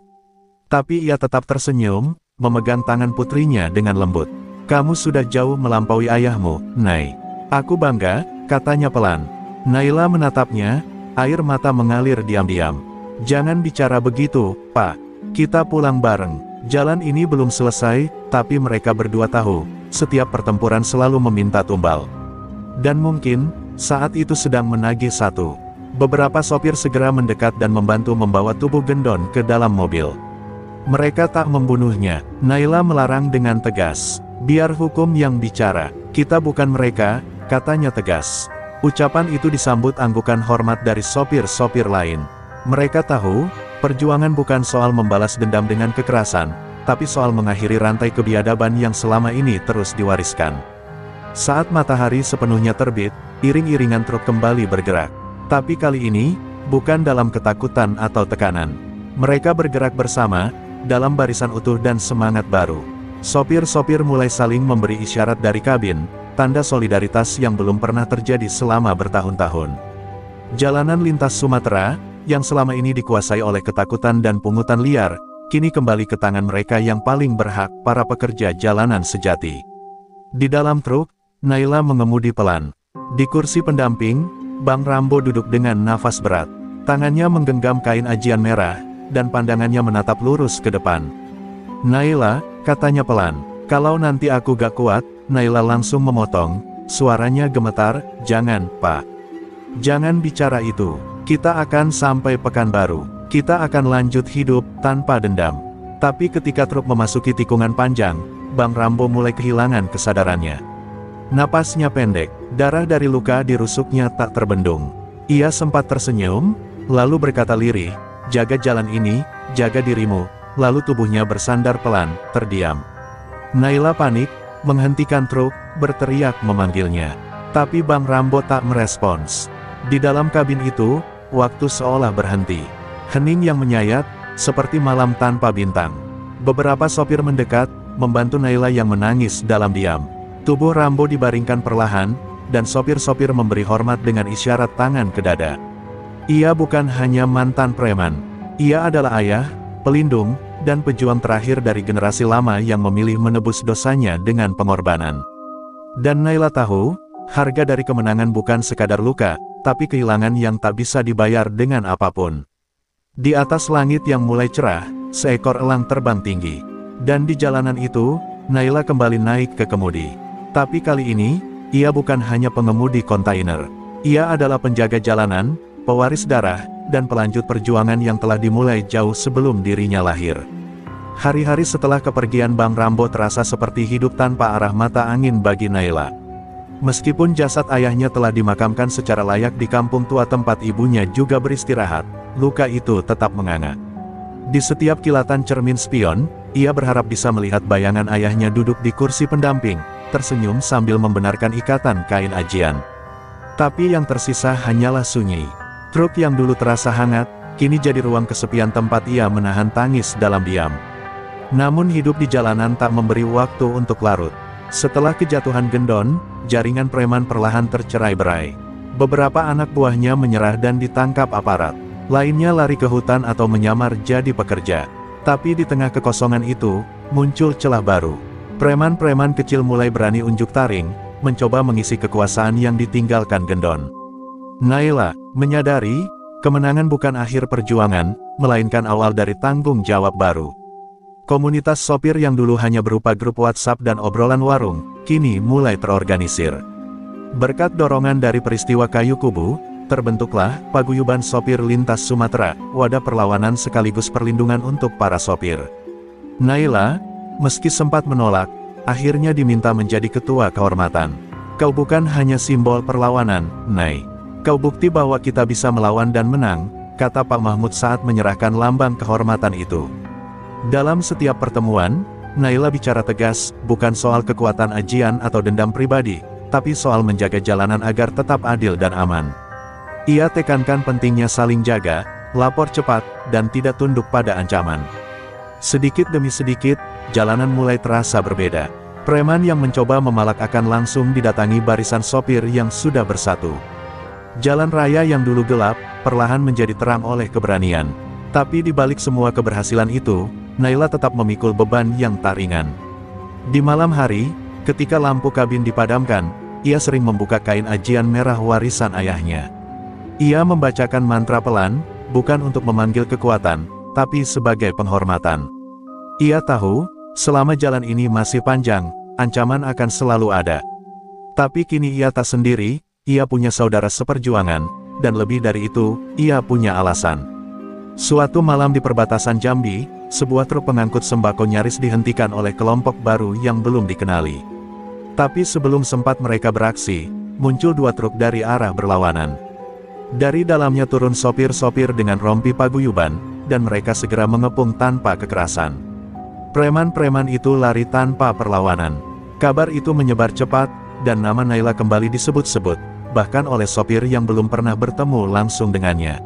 Tapi ia tetap tersenyum, memegang tangan putrinya dengan lembut. Kamu sudah jauh melampaui ayahmu, Nay. Aku bangga, katanya pelan. Naila menatapnya, air mata mengalir diam-diam. Jangan bicara begitu, Pak. Kita pulang bareng. Jalan ini belum selesai, tapi mereka berdua tahu, setiap pertempuran selalu meminta tumbal. Dan mungkin, saat itu sedang menagih satu. Beberapa sopir segera mendekat dan membantu membawa tubuh Gendon ke dalam mobil. Mereka tak membunuhnya, Naila melarang dengan tegas. Biar hukum yang bicara, kita bukan mereka, katanya tegas. Ucapan itu disambut anggukan hormat dari sopir-sopir lain. Mereka tahu, perjuangan bukan soal membalas dendam dengan kekerasan, tapi soal mengakhiri rantai kebiadaban yang selama ini terus diwariskan. Saat matahari sepenuhnya terbit, iring-iringan truk kembali bergerak. Tapi kali ini, bukan dalam ketakutan atau tekanan. Mereka bergerak bersama, dalam barisan utuh dan semangat baru. Sopir-sopir mulai saling memberi isyarat dari kabin, tanda solidaritas yang belum pernah terjadi selama bertahun-tahun. Jalanan lintas Sumatera, yang selama ini dikuasai oleh ketakutan dan pungutan liar, kini kembali ke tangan mereka yang paling berhak, para pekerja jalanan sejati. Di dalam truk, Naila mengemudi pelan. Di kursi pendamping, Bang Rambo duduk dengan nafas berat. Tangannya menggenggam kain ajian merah, dan pandangannya menatap lurus ke depan. Naila, katanya pelan, kalau nanti aku gak kuat. Naila langsung memotong, suaranya gemetar, jangan, Pak. Jangan bicara itu. Kita akan sampai Pekanbaru. Kita akan lanjut hidup, tanpa dendam. Tapi ketika truk memasuki tikungan panjang, Bang Rambo mulai kehilangan kesadarannya. Napasnya pendek, darah dari luka di rusuknya tak terbendung. Ia sempat tersenyum, lalu berkata lirih, jaga jalan ini, jaga dirimu, lalu tubuhnya bersandar pelan, terdiam. Naila panik, menghentikan truk, berteriak memanggilnya. Tapi Bang Rambo tak merespons. Di dalam kabin itu, waktu seolah berhenti. Hening yang menyayat, seperti malam tanpa bintang. Beberapa sopir mendekat, membantu Naila yang menangis dalam diam. Tubuh Rambo dibaringkan perlahan, dan sopir-sopir memberi hormat dengan isyarat tangan ke dada. Ia bukan hanya mantan preman. Ia adalah ayah, pelindung, dan pejuang terakhir dari generasi lama yang memilih menebus dosanya dengan pengorbanan. Dan Naila tahu, harga dari kemenangan bukan sekadar luka, tapi kehilangan yang tak bisa dibayar dengan apapun. Di atas langit yang mulai cerah, seekor elang terbang tinggi. Dan di jalanan itu, Naila kembali naik ke kemudi. Tapi kali ini, ia bukan hanya pengemudi kontainer. Ia adalah penjaga jalanan, pewaris darah, dan pelanjut perjuangan yang telah dimulai jauh sebelum dirinya lahir. Hari-hari setelah kepergian Bang Rambo terasa seperti hidup tanpa arah mata angin bagi Naila. Meskipun jasad ayahnya telah dimakamkan secara layak di kampung tua tempat ibunya juga beristirahat, luka itu tetap menganga. Di setiap kilatan cermin spion, ia berharap bisa melihat bayangan ayahnya duduk di kursi pendamping, tersenyum sambil membenarkan ikatan kain ajian. Tapi yang tersisa hanyalah sunyi. Truk yang dulu terasa hangat, kini jadi ruang kesepian tempat ia menahan tangis dalam diam. Namun hidup di jalanan tak memberi waktu untuk larut. Setelah kejatuhan Gendon, jaringan preman perlahan tercerai-berai. Beberapa anak buahnya menyerah dan ditangkap aparat. Lainnya lari ke hutan atau menyamar jadi pekerja. Tapi di tengah kekosongan itu, muncul celah baru. Preman-preman kecil mulai berani unjuk taring, mencoba mengisi kekuasaan yang ditinggalkan Gendon. Naila menyadari, kemenangan bukan akhir perjuangan, melainkan awal dari tanggung jawab baru. Komunitas sopir yang dulu hanya berupa grup WhatsApp dan obrolan warung, kini mulai terorganisir. Berkat dorongan dari peristiwa kayu kubu, terbentuklah Paguyuban Sopir Lintas Sumatera, wadah perlawanan sekaligus perlindungan untuk para sopir. Naila, meski sempat menolak, akhirnya diminta menjadi ketua kehormatan. Kau bukan hanya simbol perlawanan, Nay. Kau bukti bahwa kita bisa melawan dan menang, kata Pak Mahmud saat menyerahkan lambang kehormatan itu. Dalam setiap pertemuan, Naila bicara tegas, bukan soal kekuatan ajian atau dendam pribadi, tapi soal menjaga jalanan agar tetap adil dan aman. Ia tekankan pentingnya saling jaga, lapor cepat, dan tidak tunduk pada ancaman. Sedikit demi sedikit, jalanan mulai terasa berbeda. Preman yang mencoba memalak akan langsung didatangi barisan sopir yang sudah bersatu. Jalan raya yang dulu gelap, perlahan menjadi terang oleh keberanian. Tapi di balik semua keberhasilan itu, Naila tetap memikul beban yang tak ringan. Di malam hari, ketika lampu kabin dipadamkan, ia sering membuka kain ajian merah warisan ayahnya. Ia membacakan mantra pelan, bukan untuk memanggil kekuatan, tapi sebagai penghormatan. Ia tahu, selama jalan ini masih panjang, ancaman akan selalu ada. Tapi kini ia tak sendiri, ia punya saudara seperjuangan, dan lebih dari itu, ia punya alasan. Suatu malam di perbatasan Jambi, sebuah truk pengangkut sembako nyaris dihentikan oleh kelompok baru yang belum dikenali. Tapi sebelum sempat mereka beraksi, muncul dua truk dari arah berlawanan. Dari dalamnya turun sopir-sopir dengan rompi paguyuban, dan mereka segera mengepung tanpa kekerasan. Preman-preman itu lari tanpa perlawanan. Kabar itu menyebar cepat, dan nama Naila kembali disebut-sebut, bahkan oleh sopir yang belum pernah bertemu langsung dengannya.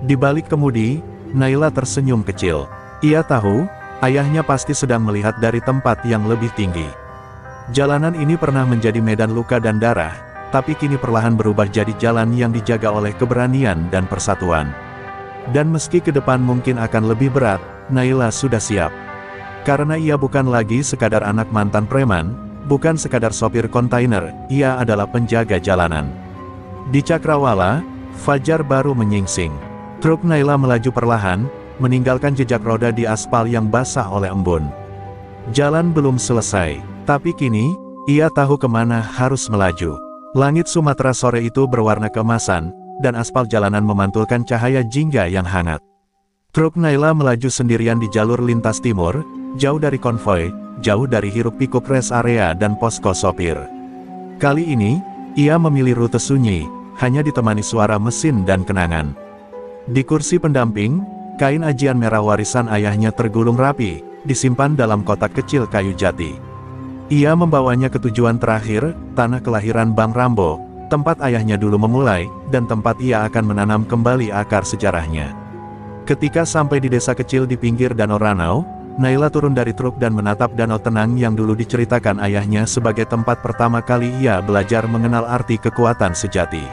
Di balik kemudi, Naila tersenyum kecil. Ia tahu, ayahnya pasti sedang melihat dari tempat yang lebih tinggi. Jalanan ini pernah menjadi medan luka dan darah, tapi kini perlahan berubah jadi jalan yang dijaga oleh keberanian dan persatuan. Dan meski ke depan mungkin akan lebih berat, Naila sudah siap. Karena ia bukan lagi sekadar anak mantan preman, bukan sekadar sopir kontainer, ia adalah penjaga jalanan. Di Cakrawala, fajar baru menyingsing. Truk Naila melaju perlahan, meninggalkan jejak roda di aspal yang basah oleh embun. Jalan belum selesai, tapi kini, ia tahu kemana harus melaju. Langit Sumatera sore itu berwarna keemasan, dan aspal jalanan memantulkan cahaya jingga yang hangat. Truk Naila melaju sendirian di jalur lintas timur, jauh dari konvoi, jauh dari hiruk-pikuk rest area dan posko sopir. Kali ini, ia memilih rute sunyi, hanya ditemani suara mesin dan kenangan. Di kursi pendamping, kain ajian merah warisan ayahnya tergulung rapi, disimpan dalam kotak kecil kayu jati. Ia membawanya ke tujuan terakhir, tanah kelahiran Bang Rambo, tempat ayahnya dulu memulai, dan tempat ia akan menanam kembali akar sejarahnya. Ketika sampai di desa kecil di pinggir Danau Ranau, Naila turun dari truk dan menatap danau tenang yang dulu diceritakan ayahnya sebagai tempat pertama kali ia belajar mengenal arti kekuatan sejati.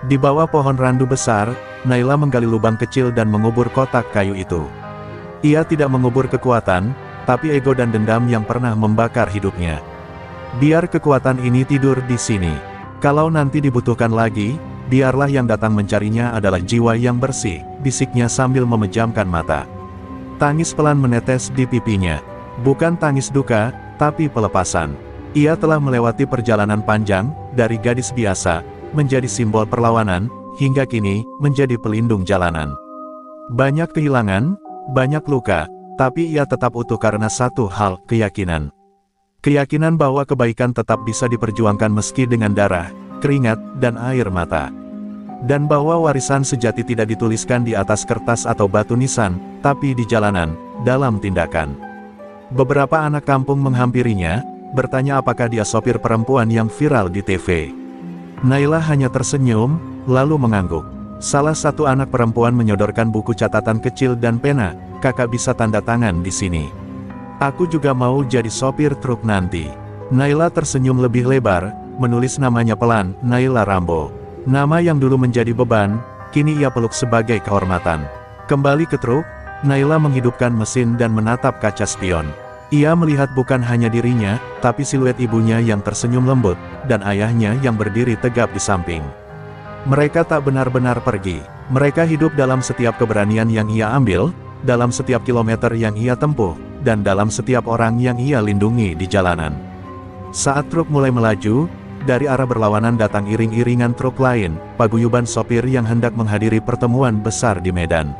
Di bawah pohon randu besar, Naila menggali lubang kecil dan mengubur kotak kayu itu. Ia tidak mengubur kekuatan, tapi ego dan dendam yang pernah membakar hidupnya. Biar kekuatan ini tidur di sini. Kalau nanti dibutuhkan lagi, biarlah yang datang mencarinya adalah jiwa yang bersih, bisiknya sambil memejamkan mata. Tangis pelan menetes di pipinya. Bukan tangis duka, tapi pelepasan. Ia telah melewati perjalanan panjang, dari gadis biasa, menjadi simbol perlawanan, hingga kini, menjadi pelindung jalanan. Banyak kehilangan, banyak luka, tapi ia tetap utuh karena satu hal, keyakinan. Keyakinan bahwa kebaikan tetap bisa diperjuangkan meski dengan darah, keringat, dan air mata. Dan bahwa warisan sejati tidak dituliskan di atas kertas atau batu nisan, tapi di jalanan, dalam tindakan. Beberapa anak kampung menghampirinya, bertanya apakah dia sopir perempuan yang viral di TV. Naila hanya tersenyum, lalu mengangguk. Salah satu anak perempuan menyodorkan buku catatan kecil dan pena, kakak bisa tanda tangan di sini. Aku juga mau jadi sopir truk nanti. Naila tersenyum lebih lebar, menulis namanya pelan, Naila Rambo. Nama yang dulu menjadi beban, kini ia peluk sebagai kehormatan. Kembali ke truk, Naila menghidupkan mesin dan menatap kaca spion. Ia melihat bukan hanya dirinya, tapi siluet ibunya yang tersenyum lembut, dan ayahnya yang berdiri tegap di samping. Mereka tak benar-benar pergi. Mereka hidup dalam setiap keberanian yang ia ambil, dalam setiap kilometer yang ia tempuh, dan dalam setiap orang yang ia lindungi di jalanan. Saat truk mulai melaju, dari arah berlawanan datang iring-iringan truk lain, paguyuban sopir yang hendak menghadiri pertemuan besar di Medan.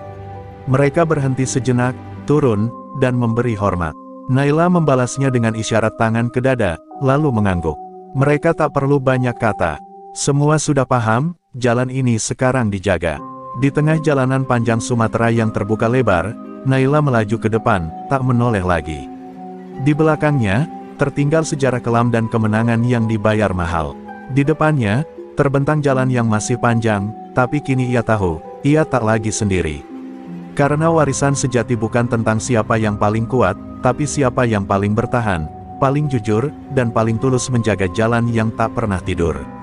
Mereka berhenti sejenak, turun, dan memberi hormat. Naila membalasnya dengan isyarat tangan ke dada, lalu mengangguk. Mereka tak perlu banyak kata. Semua sudah paham, jalan ini sekarang dijaga. Di tengah jalanan panjang Sumatera yang terbuka lebar, Naila melaju ke depan, tak menoleh lagi. Di belakangnya, tertinggal sejarah kelam dan kemenangan yang dibayar mahal. Di depannya, terbentang jalan yang masih panjang, tapi kini ia tahu, ia tak lagi sendiri. Karena warisan sejati bukan tentang siapa yang paling kuat, tapi siapa yang paling bertahan, paling jujur, dan paling tulus menjaga jalan yang tak pernah tidur.